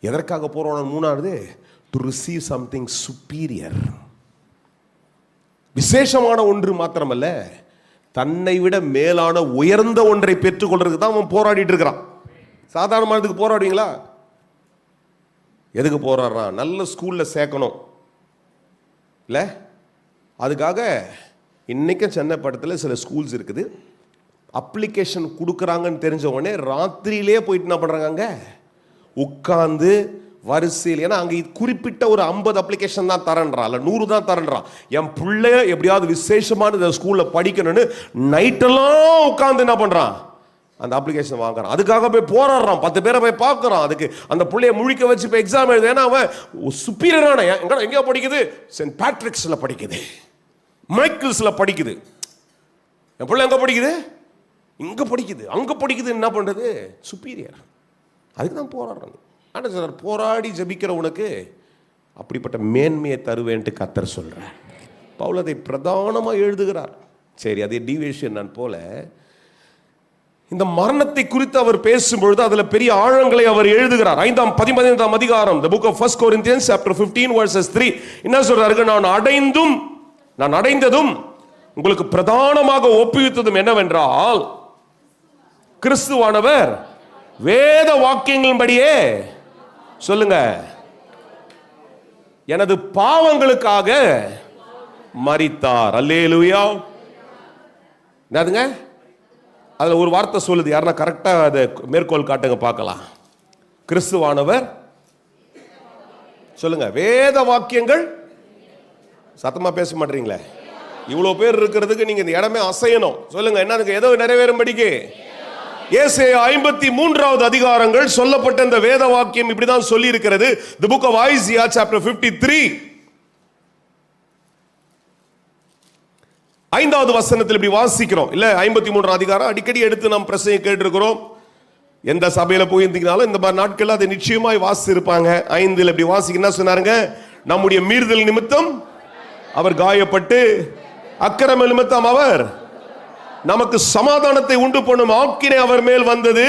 எதற்காக போராடணும்? 3வது to receive something superior. விசேஷமான ஒன்று மாத்திரமல்ல, தன்னை விட மேலான உயர்ந்த ஒன்றை பெற்றுக்கொள்றதுக்கு தான் அவன் போராடிட்டு இருக்கிறான். சாதாரணமானதுக்கு போராடுவீங்களா? எதுக்கு போராடுறான்? நல்ல ஸ்கூலில் சேர்க்கணும் இல்லை? அதுக்காக இன்றைக்கும் சென்னை படத்தில் சில ஸ்கூல்ஸ் இருக்குது, அப்ளிகேஷன் கொடுக்குறாங்கன்னு தெரிஞ்ச உடனே ராத்திரியிலே போயிட்டு என்ன பண்ணுறாங்க, அங்கே உட்காந்து வரிசையில். ஏன்னா அங்கே குறிப்பிட்ட ஒரு 50 அப்ளிகேஷன் தான் தரன்றான், இல்லை 100 தான் தரன்றான். என் பிள்ளைய எப்படியாவது விசேஷமான இந்த ஸ்கூலில் படிக்கணும்னு நைட்டெல்லாம் உட்காந்து என்ன பண்ணுறான், அந்த அப்ளிகேஷன் வாங்குறான். அதுக்காக போய் போராடுறான், 10 பேரை போய் பார்க்குறான். அதுக்கு அந்த பிள்ளைய முழிக்க வச்சு இப்போ எக்ஸாம் எழுது. ஏன்னா அவன் சுப்பீரியரான எங்கேயோ படிக்குது, சென்ட் பேட்ரிக்ஸில் படிக்குது, மைக்கிள்ஸில் படிக்குது. என் பிள்ளை எங்கே படிக்குது? இங்கே படிக்குது, அங்கே படிக்குது. என்ன பண்ணுறது? சுப்பீரியர். அதுக்கு தான் போராடுறாங்க. ஆனால் சார் போராடி ஜபிக்கிற உனக்கு அப்படிப்பட்ட மேன்மையை தருவேன்ட்டு கர்த்தர் சொல்கிறார். பவுல் அதை பிரதானமாக எழுதுகிறார். சரி, அதே டீவியேஷன் நான் போல இந்த மரணத்தை குறித்து அவர் பேசும்பொழுது அதில் பெரிய ஆழங்களை அவர் எழுதுகிறார். 15ஆம் அதிகாரம், the book of 1 Corinthians chapter 15 verses 3 என்ன சொல்றாரு? நான் அடைந்ததும் உங்களுக்கு பிரதானமாக ஒப்புவித்ததும் என்னவென்றால், கிறிஸ்துவானவர் வேத வாக்கியங்களின்படியே சொல்லுங்க, எனது பாவங்களுக்காக மரித்தார். அல்லேலூயா. என்னதுங்க? அதுல ஒரு வார்த்தை சொல்லுது, யாருன்னா கரெக்டா அதை மேற்கோள் காட்டுங்க பார்க்கலாம். கிறிஸ்துவானவர் சொல்லுங்க, வேத வாக்கியங்கள். சத்தமா பேச மாட்டீங்களே, இவ்வளவு பேர் இருக்கிறதுக்கு நீங்க இந்த இடமே அசையணும். சொல்லுங்க, என்னதுங்க? ஏதோ நிறைவேறும்படிக்கு ஏசாயா 53வது அதிகாரங்கள் சொல்லப்பட்ட இந்த வேத வாக்கியம் இப்படிதான் சொல்லி இருக்கிறது. The book of Isaiah chapter 53 5வது வசனத்தில் இப்படி வாசிக்கிறோம். இல்ல 53ஆம் அதிகாரம் அடிக்கடி எடுத்து நாம் பிரசங்க கேட்டிருக்கிறோம். எந்த சபையில போயிருந்தீங்கனாலும் இந்த மாதிரி நாட்கள் அதை நிச்சயமாய் வாசி இருப்பாங்க. 5ல் இப்படி வாசிக்க என்ன சொன்னாருங்க? நம்முடைய மீறுதல் நிமித்தம் அவர் காயப்பட்டு, அக்கிரம நிமித்தம் அவர் நமக்கு சமாதானத்தை உண்டு பண்ணும் ஆக்கினை அவர் மேல் வந்தது,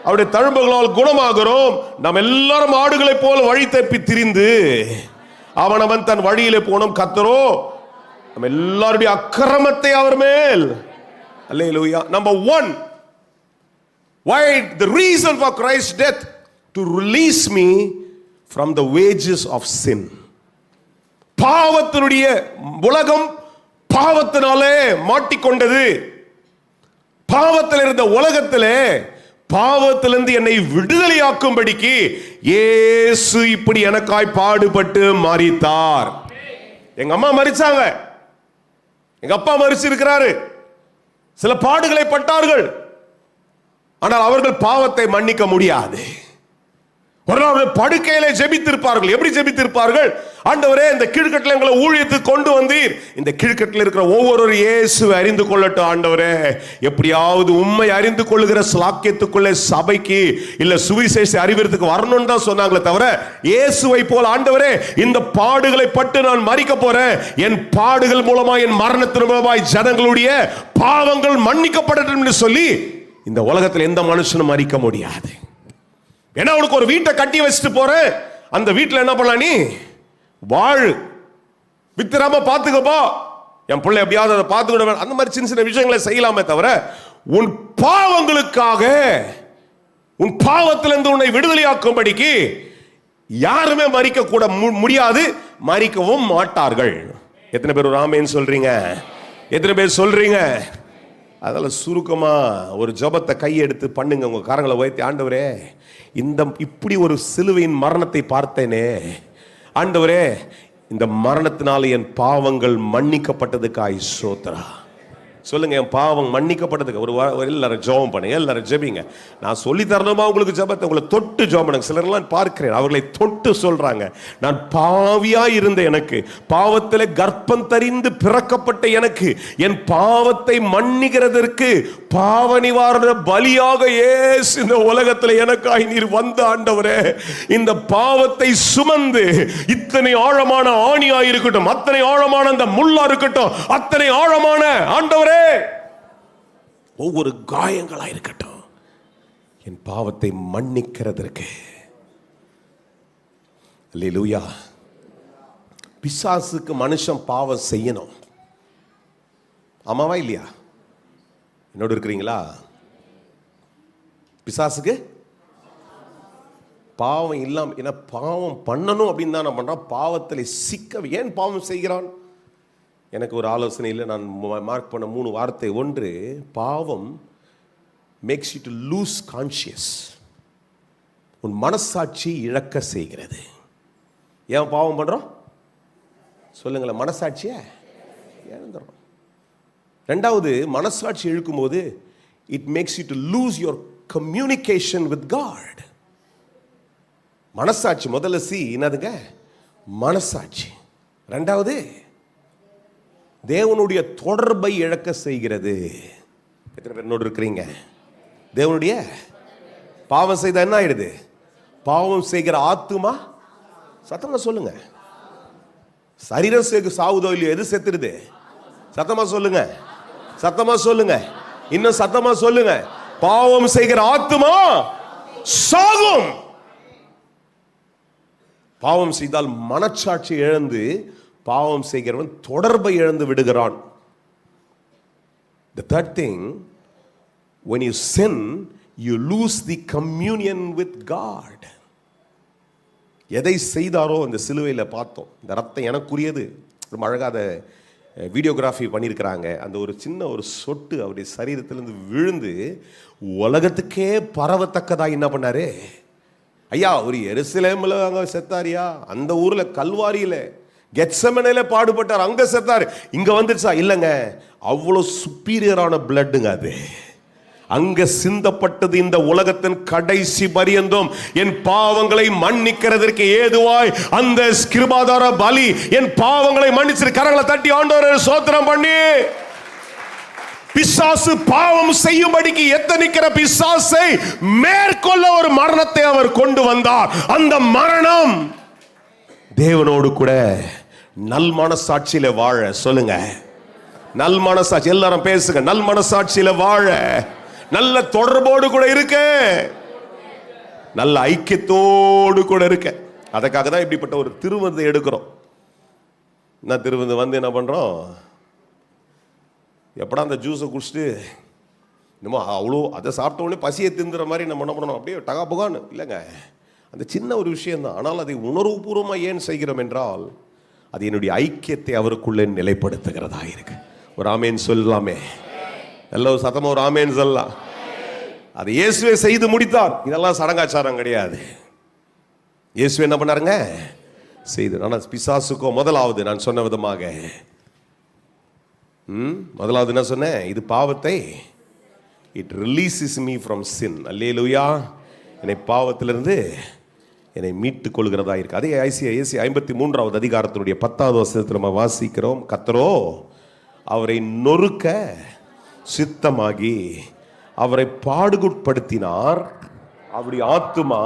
அவருடைய தழும்புகளால் குணமாகிறோம். நாம் எல்லாரும் ஆடுகளை போல வழி தப்பி திரிந்து அவனவன் தன் வழியிலே போனோம், கர்த்தரோ நம்ம எல்லாருடைய அக்கிரமத்தை அவர் மேல். அல்லேலூயா. Number 1, why the reason for Christ's death? To release me from the wages of sin. பாவத்தினுடைய உலகம் பாவத்தினாலே மாட்டிக்கொண்டது. பாவத்தில் இருந்த உலகத்திலே பாவத்திலிருந்து என்னை விடுதலையாக்கும்படிக்கு இயேசு இப்படி எனக்காய் பாடுபட்டு மரித்தார். எங்க அம்மா மரிச்சாங்க, எங்க அப்பா மரிச்சிருக்கிறாரு, சில பாடுகளை பட்டார்கள். ஆனால் அவர்கள் பாவத்தை மன்னிக்க முடியாது. ஒரு நாள் படுக்கையிலே ஜெபித்திருப்பார்கள். எப்படி ஜெபித்திருப்பார்கள்? ஆண்டவரே, இந்த கீழ்கட்டில் எங்களை ஊழியத்துக்கு கொண்டு வந்தீர், இந்த கீழ்கட்டில் இருக்கிற ஒவ்வொரு இயேசுவை அறிந்து கொள்ளட்டும் ஆண்டவரே. எப்படியாவது உண்மை அறிந்து கொள்ளுகிற ஸ்லாக்கியத்துக்குள்ளே சபைக்கு இல்ல சுவிசேஷ அறிவிறதுக்கு வரணும்னு தான் சொன்னாங்களே தவிர, இயேசுவை போல் ஆண்டவரே இந்த பாடுகளை பட்டு நான் மரிக்க போறேன், என் பாடுகள் மூலமாய் என் மரணத்தின் மூலமாய் ஜனங்களுடைய பாவங்கள் மன்னிக்கப்படட்டும் என்று சொல்லி இந்த உலகத்தில் எந்த மனுஷனும் மரிக்க முடியாது. ஏன்னா உனக்கு ஒரு வீட்டை கட்டி வச்சுட்டு போற, அந்த வீட்டில் என்ன பண்ணலாம்? நீ வாழு, வித்திராம பாத்துக்கப்பா, என் பிள்ளை எப்படியாவது அதை பார்த்துக்கிட, அந்த மாதிரி சின்ன சின்ன விஷயங்களை செய்யலாமே தவிர, உன் பாவங்களுக்காக உன் பாவத்திலிருந்து உன்னை விடுதலையாக்கும்படிக்கு யாருமே மரிக்க கூட முடியாது, மரிக்கவும் மாட்டார்கள். எத்தனை பேர் ஒரு ஆமேன்னு சொல்றீங்க? எத்தனை பேர் சொல்றீங்க? அதனால சுருக்கமா ஒரு ஜெபத்தை கையெடுத்து பண்ணுங்க. உங்க கரங்களை உயர்த்தி, ஆண்டவரே, இந்த இப்படி ஒரு சிலுவையின் மரணத்தை பார்த்தேனே ஆண்டவரே, இந்த மரணத்தினால என் பாவங்கள் மன்னிக்கப்பட்டதுக்காய் ஸ்தோத்திரம். சொல்லுங்க, என் பாவம் மன்னிக்கப்பட்டதுக்கு ஒரு எல்லாரும் ஜெபம் பண்ணுங்க, எல்லாரும் ஜெபிங்க. நான் சொல்லி தரணுமா உங்களுக்கு ஜெபத்தை? உங்களை தொட்டு ஜெபம் பண்ணுங்க. சிலர்லாம் பார்க்கிறேன், அவர்களை தொட்டு சொல்றாங்க, நான் பாவியா இருந்த எனக்கு, பாவத்தில் கர்ப்பம் தரிந்து பிறக்கப்பட்ட எனக்கு, என் பாவத்தை மன்னிக்கிறதற்கு பாவ நிவாரண பலியாக இயேசு இந்த உலகத்தில் எனக்காய் நீர் வந்த ஆண்டவரே, இந்த பாவத்தை சுமந்து இத்தனை ஆழமான ஆணியா இருக்கட்டும், அத்தனை ஆழமான அந்த முள்ளா இருக்கட்டும், அத்தனை ஆழமான ஆண்டவரே ஒவ்வொரு காயங்களா இருக்கட்டும், என் பாவத்தை மன்னிக்கிறதற்கு. அல்லேலூயா. பிசாசுக்கு மனுஷன் பாவம் செய்யணும், ஆமாவா இல்லையா? என்னோடு இருக்கிறீங்களா? பிசாசுக்கு பாவம் இல்லாம, ஏன்னா பாவம் பண்ணணும் அப்படின்னு தான் நான் பண்றான். பாவத்தில் சிக்க ஏன் பாவம் செய்கிறான்? எனக்கு ஒரு ஆலோசனை இல்லை, நான் மார்க் பண்ண 3 வார்த்தை. ஒன்று, பாவம் maths you to lose conscious, உன் மனசாட்சி இழக்க செய்கிறது. ஏன் பாவம் பண்றோம்? சொல்லுங்களேன், மனசாட்சியை இழந்துடுறோம். ரெண்டாவது, மனசாட்சி இழுக்கும் போது it makes you to lose your communication with God. மனசாட்சி முதல்ல என்னதுங்க? மனசாட்சி. ரெண்டாவது, தேவனுடைய தொடர்பை இழக்க செய்கிறது. எத்தனை பேர் என்னோடு இருக்கிறீங்க? தேவனுடைய பாவம் செய்த என்ன ஆயிடுது? பாவம் செய்கிற ஆத்துமா, சத்தமா சொல்லுங்க, சரீரம் சாவுதோ இல்லையோ, எது செத்துருது? சத்தமா சொல்லுங்க, சத்தமா சொல்லுங்க, இன்னும் சத்தமா சொல்லுங்க. பாவம் செய்கிற ஆத்துமா சாகும். பாவம் செய்தால் மனச்சாட்சி இழந்து பாவம் செய்கிறவன் தொடர்பை இழந்து விடுகிறான். The third thing, when you sin, you lose the communion with God. எதை செய்தாரோ அந்த சிலுவையில் பார்த்தோம். இந்த ரத்தம் எனக்குரியது. ரொம்ப அழகாக அதை வீடியோகிராஃபி பண்ணியிருக்கிறாங்க. அந்த ஒரு சின்ன ஒரு சொட்டு அவருடைய சரீரத்திலிருந்து விழுந்து உலகத்துக்கே பரவத்தக்கதாக என்ன பண்ணாரு ஐயா? ஒரு எருசலேமில் அங்கே செத்தாரியா? அந்த ஊரில் கல்வாரியில் கெத்செமனேல பாடுபட்டார், அங்கே செத்தார். இங்கே வந்துருச்சா? இல்லைங்க, அவ்வளோ சுப்பீரியரான பிளட்டுங்க அது. அங்க சிந்தப்பட்டது இந்த உலகத்தின் கடைசி பரியந்தம் என் பாவங்களை மன்னிக்கிறதற்கு ஏதுவாய் அந்த கிருபாதார பலி என் பாவங்களை மன்னிச்சு. கரங்களை தட்டி ஆண்டவரே ஸ்தோத்திரம் பண்ணி. பிசாசு பாவம் செய்யும்படிக்கு எத்தனிக்கிற பிசாசை மேற்கொள்ள ஒரு மரணத்தை அவர் கொண்டு வந்தார். அந்த மரணம் தேவனோடு கூட நல் மனசாட்சியில வாழ. சொல்லுங்க, நல் மனசாட்சி. எல்லாரும் பேசுங்க. நல் மனசாட்சியில வாழ, நல்ல தொடர்போடு கூட இருக்க, நல்ல ஐக்கியத்தோடு கூட இருக்க. அதுக்காக தான் இப்படிப்பட்ட ஒரு திருவிருந்தை எடுக்கிறோம். என்ன திருவிருந்து வந்து என்ன பண்றோம்? எப்படா அந்த ஜூஸை குடிச்சிட்டு இன்னும் அவ்வளோ அதை சாப்பிட்ட உடனே பசியை திந்துற மாதிரி நம்ம என்ன பண்ணணும்? அப்படியே டகாபுகான்னு இல்லைங்க. அந்த சின்ன ஒரு விஷயம்தான். ஆனால் அதை உணர்வுபூர்வமாக ஏன் செய்கிறோம் என்றால் அது என்னுடைய ஐக்கியத்தை அவருக்குள்ளே நிலைப்படுத்துகிறதா இருக்கு. ஒரு ஆமேன் சொல்லலாமே, நல்ல ஒரு சத்தமா ஒரு ஆமேன் சொல்லலாம். அது இயேசுவே செய்து முடித்தார். இதெல்லாம் சடங்காச்சாரம் கிடையாது. இயேசுவே என்ன பண்ணாருங்க? செய்து. ஆனால் பிசாசுக்கோ முதலாவது நான் சொன்ன விதமாக முதலாவது என்ன சொன்னேன்? இது பாவத்தை it releases me from sin. அல்லேலூயா. என்னை பாவத்திலிருந்து என்னை மீட்டுக் கொள்கிறதா இருக்கு. அதே ஏசி 53வது அதிகாரத்தினுடைய 10வது வசனத்தில் நம்ம வாசிக்கிறோம். கர்த்தரோ அவரை நொறுக்க சித்தமாகி அவரை பாடுகுட்படுத்தினார். அவருடைய ஆத்துமா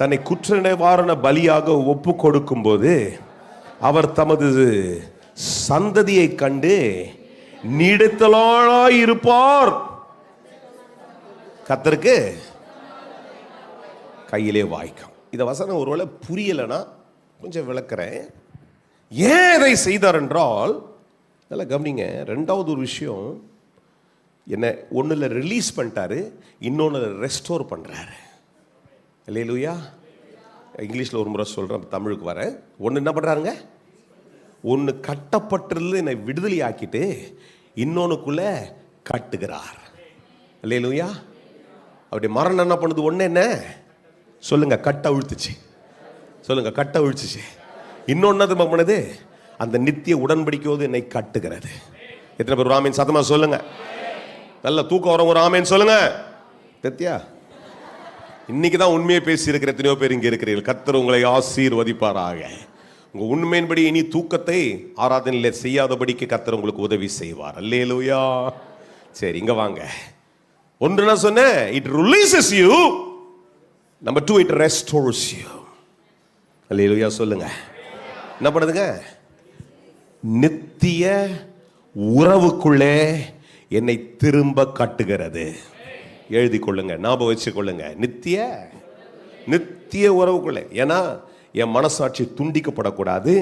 தன்னை குற்ற நிவாரண பலியாக ஒப்பு கொடுக்கும் போது அவர் தமது சந்ததியை கண்டு நீடித்தலாய் இருப்பார். கர்த்தருக்கு கையிலே வாய்க்கும். இந்த வசனம் ஒருவேளை புரியலைன்னா கொஞ்சம் விளக்குறேன். ஏன் இதை செய்தார் என்றால், நல்லா கவனிங்க. ரெண்டாவது ஒரு விஷயம், என்ன ஒன்றில் ரிலீஸ் பண்ணிட்டாரு, இன்னொன்று ரெஸ்டோர் பண்ணுறாரு. அல்லேலூயா. இங்கிலீஷில் ஒரு முறை சொல்கிறேன், தமிழுக்கு வரேன். ஒன்று என்ன பண்ணுறாருங்க? ஒன்று கட்டப்பட்டிருந்து என்னை விடுதலை ஆக்கிட்டு இன்னொன்னுக்குள்ள கட்டுகிறார். அல்லேலூயா. அவருடைய மரணம் என்ன பண்ணுது? ஒன்று என்ன சொல்லுங்க? கட்ட அவிழ்த்துச்சு. சொல்லுங்க, கட்ட அவிழ்த்துச்சு. இன்னொன்று அது பண்ணுது, அந்த நித்திய உடன்படிக்கையோடு என்னை கட்டுகிறது. எத்தனை பேர் ஆமேன் சத்தமா சொல்லுங்க? நல்ல தூக்கம் வரவங்க ஒரு ஆமேன் சொல்லுங்க. சத்தியா, இன்னைக்கு தான் உண்மையை பேசி இருக்கிற எத்தனையோ பேர் இங்கே இருக்கிறீர்கள். கர்த்தர் உங்களை ஆசீர்வதிப்பாராக. உங்க உண்மையின்படி இனி தூக்கத்தை ஆராதனையில் செய்யாதபடிக்கு கர்த்தர் உங்களுக்கு உதவி செய்வார். அல்லேலூயா. சரி, இங்க வாங்க. ஒன்று நான் சொன்னேன், it releases you. Number 2, it restores you. அல்லேலூயா சொல்லுங்க. என்ன பண்ணுதுங்க? நித்திய உறவுக்குள்ளே என்னை திரும்ப கட்டுகிறது. எழுதி கொள்ளுங்க, ஞாபகம் வச்சு கொள்ளுங்க. நித்திய உறவுக்குள்ளே. ஏன்னா என் மனசாட்சி துண்டிக்கப்படக்கூடாது,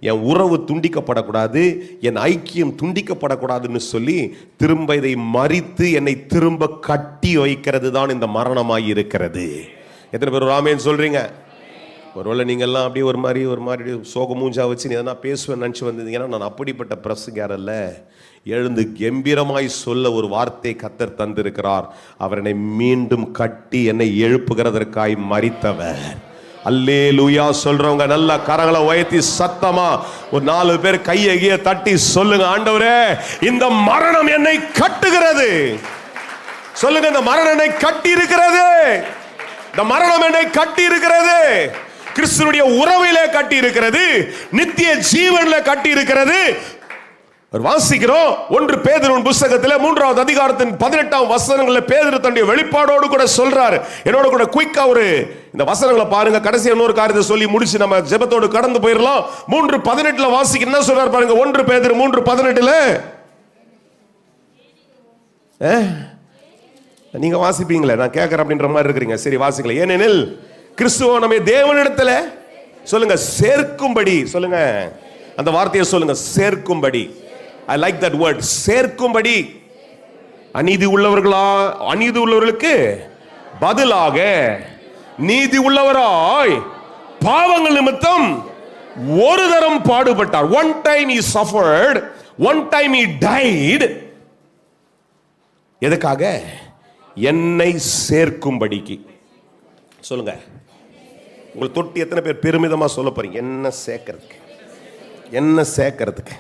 என் உறவு துண்டிக்கப்படக்கூடாது, என் ஐக்கியம் துண்டிக்கப்படக்கூடாதுன்னு சொல்லி திரும்ப இதை மறித்து என்னை திரும்ப கட்டி வைக்கிறது தான் இந்த மரணமாய் இருக்கிறது. எத்தனை பேர் ராமேன்னு சொல்றீங்க? ஒருவேளை நீங்கள்லாம் அப்படியே ஒரு மாதிரி சோக மூஞ்சா வச்சு நீ எதனா பேசுவேன் நினச்சி வந்தீங்கன்னா, நான் அப்படிப்பட்ட பிரசங்கர் அல்ல. எழுந்து கம்பீரமாய் சொல்ல ஒரு வார்த்தை கர்த்தர் தந்திருக்கிறார். அவர் என்னை மீண்டும் கட்டி என்னை எழுப்புகிறதற்காய் மரித்தவர். அல்லேலூயா சொல்றவங்க நல்ல கரங்களை உயர்த்தி சத்தமா ஒரு 4 பேர் கையை தட்டி சொல்லுங்க, ஆண்டவரே இந்த மரணம் என்னை கட்டுகிறது. சொல்லுங்க, இந்த மரணம் என்னை கட்டி இருக்கிறது. இந்த மரணம் என்னை கட்டி இருக்கிறது. கிறிஸ்துவுடைய உறவிலே கட்டி இருக்கிறது, நித்திய ஜீவனிலே கட்டி இருக்கிறது. வாசிக்கிறோம் 1 பேதுரு புத்தகத்தில் 3வது அதிகாரத்தின் 18ஆம் வசனங்கள்ல பேதுரு தன்னுடைய வெளிப்பாடோடு கூட சொல்றாரு. என்னோட கூட குயிக்கா இந்த வசனங்களை பாருங்க. கடைசி இன்னொரு காரியத்தை சொல்லி முடிச்சு நம்ம ஜெபத்தோடு கடந்து போயிடலாம். 3:18 வாசிக்க என்ன சொல்றாரு பாருங்க. 1 பேதுரு 3:18. நீங்க வாசிப்பீங்களே, நான் கேட்கறேன் அப்படின்ற மாதிரி இருக்கிறீங்க. சரி வாசிக்கல. ஏனெனில் கிறிஸ்துவ நம்மை தேவனிடத்துல சொல்லுங்க சேர்க்கும்படி, சொல்லுங்க அந்த வார்த்தையை சொல்லுங்க, சேர்க்கும்படி. I like that word, சேர்க்கும்படி. அநீதி உள்ளவர்களுக்கு பதிலாக நீதி உள்ளவராய் பாவங்கள் நிமித்தம் ஒரு தரம் பாடுபட்டார். One time he suffered, one time he died. எதுக்காக? என்னை சேர்க்கும்படிக்கு. சொல்லுங்க, உங்களை தொட்டி எத்தனை பேர் பெருமிதமா சொல்ல போறீங்க? என்ன சேர்க்கிறதுக்கு, என்ன சேர்க்கிறதுக்கு,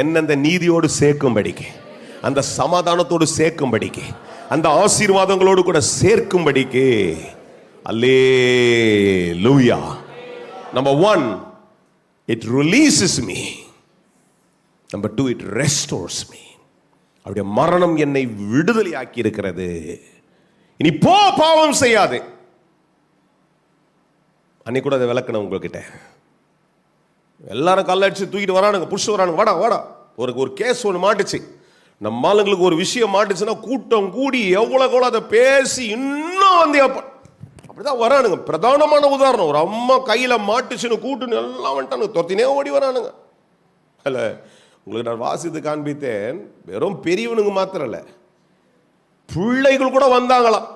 என்ன நீதியோடு சேர்க்கும்படிக்கு, அந்த சமாதானத்தோடு சேர்க்கும்படிக்கு, அந்த ஆசீர்வாதங்களோடு கூட சேர்க்கும்படிக்கு. அல்லேலூயா. Number 1, it releases me. Number 2, it restores me. அவருடைய மரணம் என்னை விடுதலை ஆக்கி இருக்கிறது. இனி பாவம் செய்யாது. அன்னைக்கு கூட அதை விளக்கணும் உங்ககிட்ட. எல்லாரும் கல்லடிச்சு தூக்கிட்டு வரானுங்க, புடிச்சு வரானுங்க, வாடா வாடா. ஒரு கேஸ் ஒன்று மாட்டுச்சு. நம்ம ஆளுங்களுக்கு ஒரு விஷயம் மாட்டுச்சுன்னா கூட்டம் கூடி எவ்வளோ அதை பேசி இன்னும் வந்து அப்படிதான் வரானுங்க. பிரதானமான உதாரணம், ஒரு அம்மா கையில் மாட்டுச்சுன்னு கூட்டுன்னு எல்லாம் வந்துட்டானுங்க, தொத்தினே ஓடி வரானுங்க. அல்ல, உங்களுக்கு நான் வாசித்து காண்பித்தேன். வெறும் பெரியவனுங்க மாத்திரம் இல்லை, பிள்ளைகள் கூட வந்தாங்களாம்.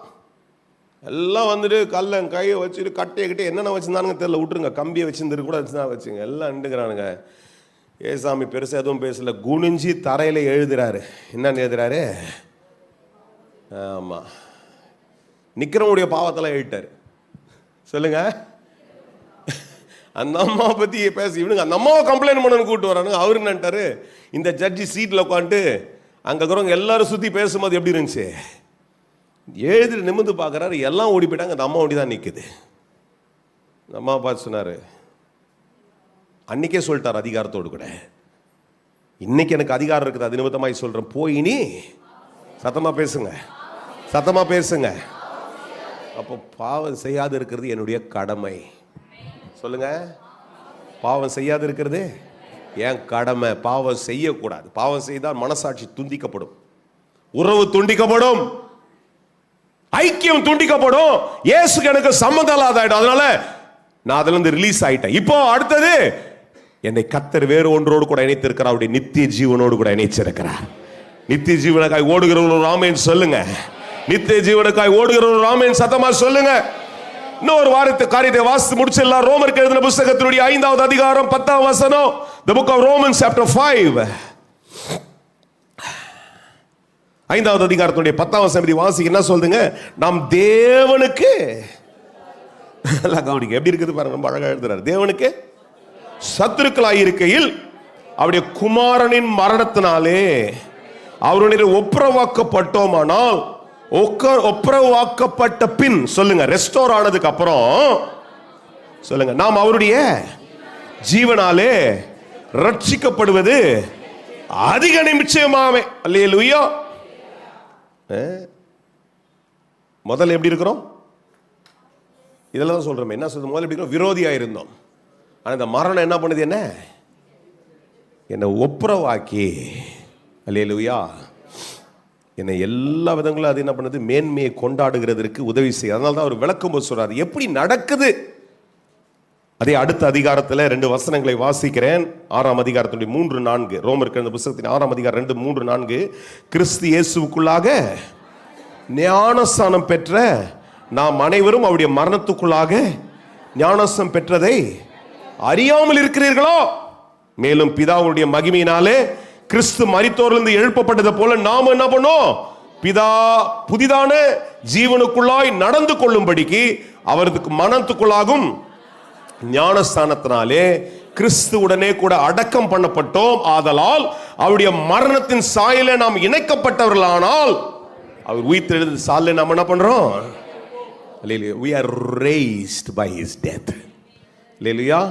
எல்லாம் வந்துட்டு கல்லை கையை வச்சுட்டு கட்டையை கிட்டே என்னென்ன வச்சுருந்தானுங்க தெரியல, விட்டுருங்க, கம்பியை வச்சுருந்துட்டு கூட வச்சுதான் வச்சுங்க. எல்லாம் நின்றுக்கிறானுங்க. ஏசாமி பெருசாக எதுவும் பேசல, குனிஞ்சி தரையில் எழுதுறாரு. என்னன்னு எழுதுறாரு? ஆமாம், நிற்கிறவங்களுடைய பாவத்தெல்லாம் எழுதிட்டாரு. சொல்லுங்க, அந்த அம்மா பற்றி பேசி இவனுங்க அந்த அம்மாவை கம்ப்ளைண்ட் பண்ணு கூப்பிட்டு வரானுங்க. அவரு என்னன்ட்டாரு, இந்த ஜட்ஜி சீட்டில் உட்காந்துட்டு அங்கே இருக்கிறவங்க எல்லாரும் சுற்றி பேசும்போது எப்படி இருந்துச்சு, எழுதிட்டு நிமிர்ந்து பார்க்குறாரு, எல்லாம் ஓடி போயிட்டாங்க, அந்த அம்மா ஓடி தான் நிற்குது. அந்த அம்மா பார்த்து சொன்னார், அன்னைக்கே சொல்லிட்டார் அதிகாரத்தோடு கூட, இன்னைக்கு எனக்கு அதிகாரம் இருக்குது, அது நிமித்தமாய் சொல்கிறேன், போய் நீ சத்தமாக பேசுங்க, சத்தமாக பேசுங்க. அப்போ பாவம் செய்யாது இருக்கிறது என்னுடைய கடமை. சொல்லுங்க, பாவம் செய்யாது இருக்கிறது என் கடமை. பாவம் செய்யக்கூடாது. பாவம் செய்தால் மனசாட்சி துண்டிக்கப்படும், உறவு துண்டிக்கப்படும், ஐக்கியம் துண்டிக்கப்படும், இயேசுக்கு எனக்கு சம்மந்தம் இல்லாதாயிடும். அதனால நான் அதுல இருந்து ரிலீஸ் ஆயிட்டேன். இப்போ அடுத்தது, என்னை கர்த்தர் வேறு ஒன்றோடு கூட இணைத்திருக்கிறார், அவருடைய நித்திய ஜீவனோடு கூட இணைச்சிருக்கிறார். நித்திய ஜீவனுக்காய் ஓடுகிறவர்கள் ராமேன் சொல்லுங்க. நித்திய ஜீவனுக்காய் ஓடுகிறவர்கள் ராமேன் சத்தமா சொல்லுங்க. இன்னொரு காரியத்தை வாசித்து முடிச்சிடலாம். ரோமருக்கு எழுதின புத்தகத்தினுடைய 5வது அதிகாரம் 10ஆம் வசனம். The book of Romans chapter 5, 5வது அதிகாரத்துடைய 10ஆம் வசனம் வாசிக்க என்ன சொல்லுங்க? நாம் தேவனுக்கு, கவனிக்க எப்படி இருக்குது பாருங்க, ரொம்ப அழகா எழுதுறாரு. தேவனுக்கு சத்துருக்களாய் இருக்கையில் அவருடைய குமாரனின் மரணத்தினாலே அவருடைய ஒப்புரவாக்கப்பட்டோமானால், ஒப்புரவாக்கப்பட்ட பின், சொல்லுங்க, ரெஸ்டோர் ஆனதுக்கு அப்புறம் சொல்லுங்க, நாம் அவருடைய ஜீவனாலே ரட்சிக்கப்படுவது அதிக நிச்சயமாமே. அல்லேலூயா. முதல்ல எப்படி இருக்கிறோம்? இதெல்லாம் தான் சொல்றோம். என்ன சொல்றது? முதல்ல எப்படி இருக்கிறோம்? விரோதியா இருந்தோம். ஆனா இந்த மரணம் என்ன பண்ணுது? என்னை ஒப்புரவாக்கி, அல்லேலூயா, என்னை எல்லா விதங்களும் அது என்ன பண்ணுது? மேன்மையை கொண்டாடுகிறதற்கு உதவி செய்ய. அதனால தான் அவர் விளக்கும் போது சொல்றாரு எப்படி நடக்குது. அதே அடுத்த அதிகாரத்தில் 2 வசனங்களை வாசிக்கிறேன். 6ஆம் அதிகாரத்துடைய 3-4. ரோமருக்கு எழுதின புத்தகத்தின் 6ஆம் அதிகாரம் 2-3-4. கிறிஸ்து இயேசுவுக்குள்ளாக ஞானஸ்நானம் பெற்ற நாம் அனைவரும் அவருடைய மரணத்துக்குள்ளாக ஞானஸ்நானம் பெற்றதை அறியாமல் இருக்கிறீர்களோ? மேலும் பிதாவுடைய மகிமையினாலே கிறிஸ்து மரித்தோரிலிருந்து எழுப்பப்பட்டது போல நாம் என்ன பண்ணோம்? புதிதான ஜீவனுக்குள்ளாய் நடந்து கொள்ளும்படிக்கு அவருக்கு மரணத்துக்குள்ளாகும் ஞானஸ்தானத்தினாலே கிறிஸ்துவுடனே கூட அடக்கம் பண்ணப்பட்டோம். ஆதலால் அவருடைய மரணத்தின் சாயல நாம் இணைக்கப்பட்டவர்களானால் அவர் உயிர்த்தெழுந்த சாயல நாம் என்ன பண்றோம்? We are raised by his death. Hallelujah.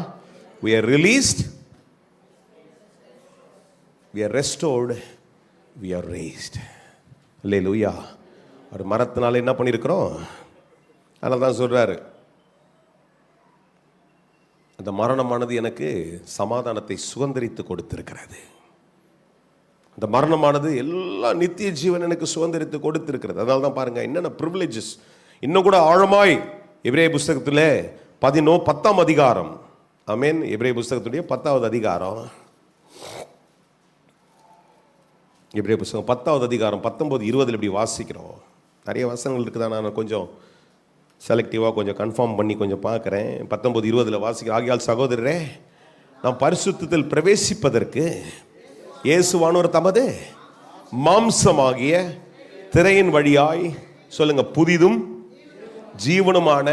We are released. we are restored, we are raised. அல்லேலூயா. ஒரு மரத்தினால என்ன பண்ணியிருக்கிறோம்? அதனால தான் சொல்றாரு, அந்த மரணமானது எனக்கு சமாதானத்தை சுதந்திரித்து கொடுத்திருக்கிறது. அந்த மரணமானது எல்லா நித்திய ஜீவன் எனக்கு சுதந்திரித்து கொடுத்திருக்கிறது. அதனால தான் பாருங்க என்னென்ன ப்ரிவிலேஜஸ் இன்னும் கூட ஆழமாய் எபிரேய புஸ்தகத்தில் 10ஆம் அதிகாரம், ஆமென், எபிரேய புஸ்தகத்துடைய 10வது அதிகாரம், எபிரேய புஸ்தகம் 10வது அதிகாரம் 19-20 இப்படி வாசிக்கிறோம். நிறைய வசனங்கள் இருக்குதா, நான் கொஞ்சம் செலக்டிவாக கொஞ்சம் கன்ஃபார்ம் பண்ணி கொஞ்சம் பார்க்குறேன். 19-20 வாசிக்கிறேன். ஆகியால் சகோதரரே, நாம் பரிசுத்தத்தில் பிரவேசிப்பதற்கு இயேசுவானவர் தமது மாம்சமாகிய திரையின் வழியாய், சொல்லுங்க, புதிதும் ஜீவனுமான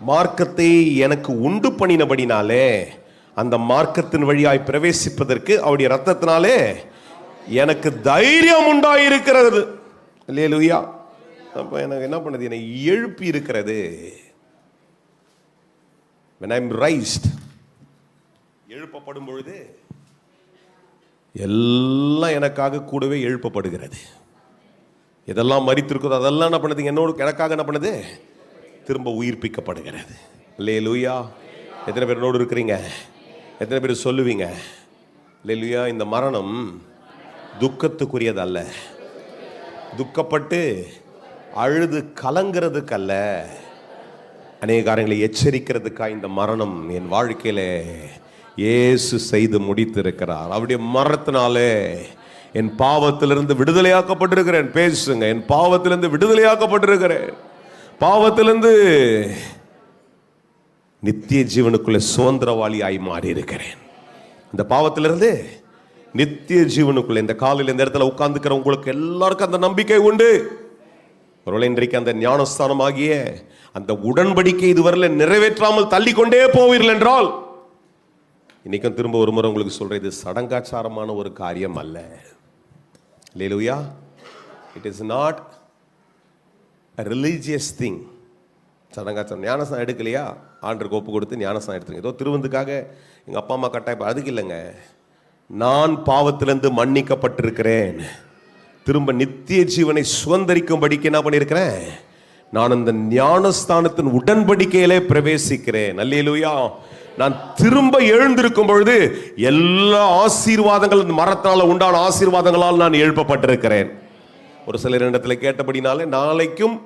மார்க்கத்தை எனக்கு உண்டு பண்ணினபடினாலே அந்த மார்க்கத்தின் வழியாய் பிரவேசிப்பதற்கு அவருடைய ரத்தத்தினாலே எனக்கு தைரியம் உண்டாயிருக்கிறது. அல்லேலூயா. அப்போ எனக்கு என்ன பண்ணுது? என்னை எழுப்பி இருக்கிறது. when I'm raised, எழுப்பப்படும் பொழுது எல்லாம் எனக்காக கூடவே எழுப்பப்படுகிறது. எதெல்லாம் மரித்திருக்கிறதோ அதெல்லாம் என்ன பண்ணுது? என்னோடு எனக்காக என்ன பண்ணுது? திரும்ப உயிர்ப்பிக்கப்படுகிறது. அல்லேலூயா. எத்தனை பேர் என்னோடு இருக்கிறீங்க? எத்தனை பேர் சொல்லுவீங்க அல்லேலூயா? இந்த மரணம் துக்கத்துக்குரியதல்ல, துக்கப்பட்டு அழுது கலங்கிறதுக்கல்ல, அநேக காரியங்களை எச்சரிக்கிறதுக்காக இந்த மரணம் என் வாழ்க்கையில இயேசு செய்து முடித்திருக்கிறார். அவருடைய மரணத்தினாலே என் பாவத்திலிருந்து விடுதலையாக்கப்பட்டிருக்கிறேன். பேசுங்க. என் பாவத்திலிருந்து விடுதலையாக்கப்பட்டிருக்கிறேன். பாவத்திலிருந்து நித்திய ஜீவனுக்குள்ள சுதந்திரவாளியாய் மாறி இருக்கிறேன். இந்த பாவத்திலிருந்து நித்திய ஜீவனுக்குள்ள இந்த காலையில் இந்த இடத்துல உட்கார்ந்துக்கிற உங்களுக்கு எல்லாருக்கும் அந்த நம்பிக்கை உண்டு. ஒருவேளை இன்றைக்கு அந்த ஞானஸ்தானமாகிய அந்த உடன்படிக்கை இதுவரை நிறைவேற்றாமல் தள்ளி கொண்டே போவீர்கள் என்றால், இன்னைக்கும் திரும்ப ஒரு முறை உங்களுக்கு சொல்றேன், இது சடங்காச்சாரமான ஒரு காரியம் அல்ல. அல்லேலூயா. It is not a religious thing. சடங்காச்சாரம். ஞானஸ்தானம் எடுக்கலையா, ஆண்டருக்கு ஒப்பு கொடுத்து ஞானஸ்தானம் எடுத்துங்க. ஏதோ திருவந்துக்காக எங்கள் அப்பா அம்மா கட்டாயம், அதுக்கு இல்லைங்க. நான் பாவத்திலிருந்து மன்னிக்கப்பட்டிருக்கிறேன். திரும்ப நித்திய ஜீவனை சுதந்திரிக்கும்படிக்கு என்ன பண்ணியிருக்கிறேன்? நான் அந்த ஞானஸ்தானத்தின் உடன்படிக்கையிலே பிரவேசிக்கிறேன். அல்லேலூயா. நான் திரும்ப எழுந்திருக்கும் பொழுது எல்லா ஆசீர்வாதங்கள், மரத்தால் உண்டான ஆசீர்வாதங்களால் நான் எழுப்பப்பட்டிருக்கிறேன். ஒரு சிலர் இடத்துல கேட்டபடினாலே நாளைக்கும்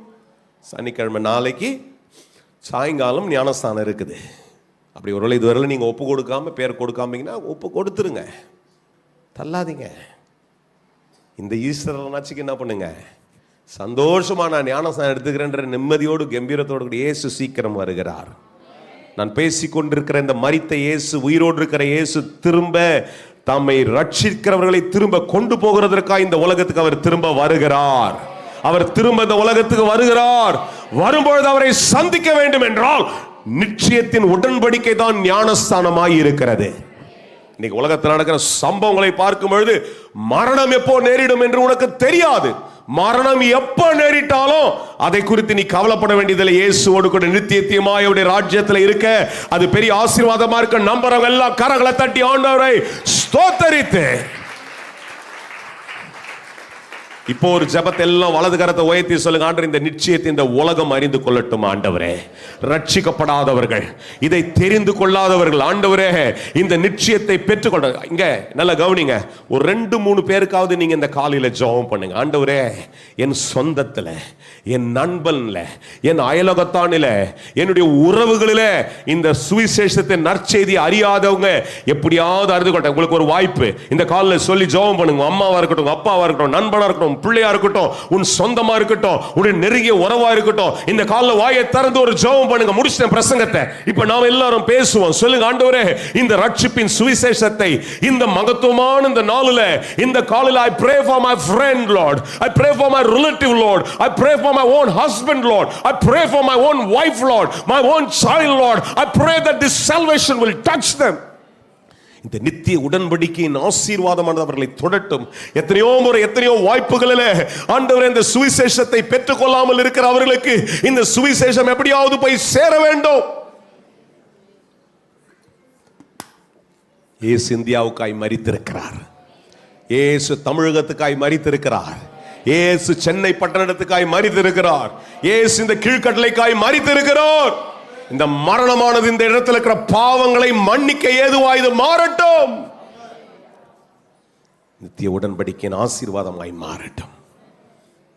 சனிக்கிழமை, நாளைக்கு சாயங்காலம் ஞானஸ்தானம் இருக்குது. அப்படி ஒருவேளை இதுவரை நீங்கள் ஒப்பு கொடுக்காம, பேர் கொடுக்காமீங்கன்னா ஒப்பு கொடுத்துருங்க, தள்ளாதீங்க. இந்த ஈஸ்டர் நாச்சுக்கு என்ன பண்ணுங்க? சந்தோஷமா நான் ஞானஸ்தானம் எடுத்துக்கிறேன்ற நிம்மதியோடு கம்பீரத்தோடு கூட இயேசு சீக்கிரம் வருகிறார். நான் பேசிக்கொண்டிருக்கிற இந்த மரித்த இயேசு, உயிரோடு இருக்கிற இயேசு திரும்ப தம்மை ரட்சிக்கிறவர்களை திரும்ப கொண்டு போகிறதற்காக இந்த உலகத்துக்கு அவர் திரும்ப வருகிறார். அவர் திரும்ப இந்த உலகத்துக்கு வருகிறார். வரும்பொழுது அவரை சந்திக்க வேண்டும் என்றால் நிச்சயத்தின் உடன்படிக்கை தான் ஞானஸ்தானமாய் இருக்கிறது. இன்னைக்கு உலகத்தில் நடக்கிற சம்பவங்களை பார்க்கும் பொழுது மரணம் எப்போ நேரிடும் என்று உனக்கு தெரியாது. மரணம் எப்ப நேரிட்டாலும் அதை குறித்து நீ கவலைப்பட வேண்டியதில்லை. இயேசுவோடு கூட நித்தியத்தியமாய் அவருடைய ராஜ்யத்தில் இருக்க அது பெரிய ஆசீர்வாதமா இருக்க. நம்புறவங்க எல்லாம் கரங்களை தட்டி ஆண்டவரை ஸ்தோத்தரித்து இப்போ ஒரு ஜெபத்தை எல்லாம் வலது கரத்தை உயர்த்தி சொல்லுங்க. ஆண்டவரே, இந்த நிச்சயத்தை இந்த உலகம் அறிந்து கொள்ளட்டும். ஆண்டவரே, ரட்சிக்கப்படாதவர்கள், இதை தெரிந்து கொள்ளாதவர்கள், ஆண்டவரே இந்த நிச்சயத்தை பெற்றுக்கொள்ள. இங்க நல்ல கவனிங்க. ஒரு 2-3 பேருக்காவது நீங்க இந்த காலையில ஜெபம் பண்ணுங்க. ஆண்டவரே, என் சொந்தத்துல, என் நண்பன்ல, என் அயலகத்தானில, என்னுடைய உறவுகளில இந்த சுவிசேஷத்தை நற்செய்தி அறியாதவங்க எப்படியாவது அறிந்து கொள்ள உங்களுக்கு ஒரு வாய்ப்பு இந்த காலையில சொல்லி ஜெபம் பண்ணுங்க. அம்மாவா இருக்கட்டும், அப்பாவா இருக்கட்டும், நண்பனா இருக்கட்டும், பிள்ளையா இருக்கட்டும், உன் சொந்தமா இருக்கட்டும், உன்னுடைய நெருங்கிய உறவா இருக்கட்டும், இந்த காலையில வாயை திறந்து ஒரு ஜெபம் பண்ணுங்க. முடிச்சிட்டேன் பிரசங்கத்தை. இப்ப நாம எல்லாரும் பேசுவோம். சொல்லுங்க, ஆண்டவரே, இந்த ரட்சிப்பின் சுவிசேஷத்தை இந்த மகத்துவமான இந்த நாளில, இந்த காலையில I pray for my friend, Lord. I pray for my relative, Lord. I pray for my own husband, Lord. I pray for my own wife, Lord. My own child, Lord. I pray that this salvation will touch them. இந்த நித்திய உடன்படிக்கையின் ஆசீர்வாதமானது அவர்களை தொடட்டும். எத்தனையோ முறை, எத்தனையோ வாய்ப்புகளில் ஆண்டவரே, இந்த சுவிசேஷத்தை பெற்றுக்கொள்ளாமல் இருக்கிற அவர்களுக்கு இந்த சுவிசேஷம் எப்படியாவது போய் சேர வேண்டும். இயேசு இந்தியாவுக்காய் மரித்திருக்கிறார். இயேசு தமிழகத்துக்காய் மரித்திருக்கிறார். இயேசு சென்னை பட்டணத்துக்காய் மரித்திருக்கிறார். இயேசு இந்த கீழ்கட்டளைக்காய் மரித்திருக்கிறார். இந்த மரணமானது இந்த இடத்துல இருக்கிற பாவங்களை மன்னிக்க ஏதுவாய் இது மாறட்டும். நித்திய உடன்படிக்கையின் ஆசீர்வாதமாய் மாறட்டும்.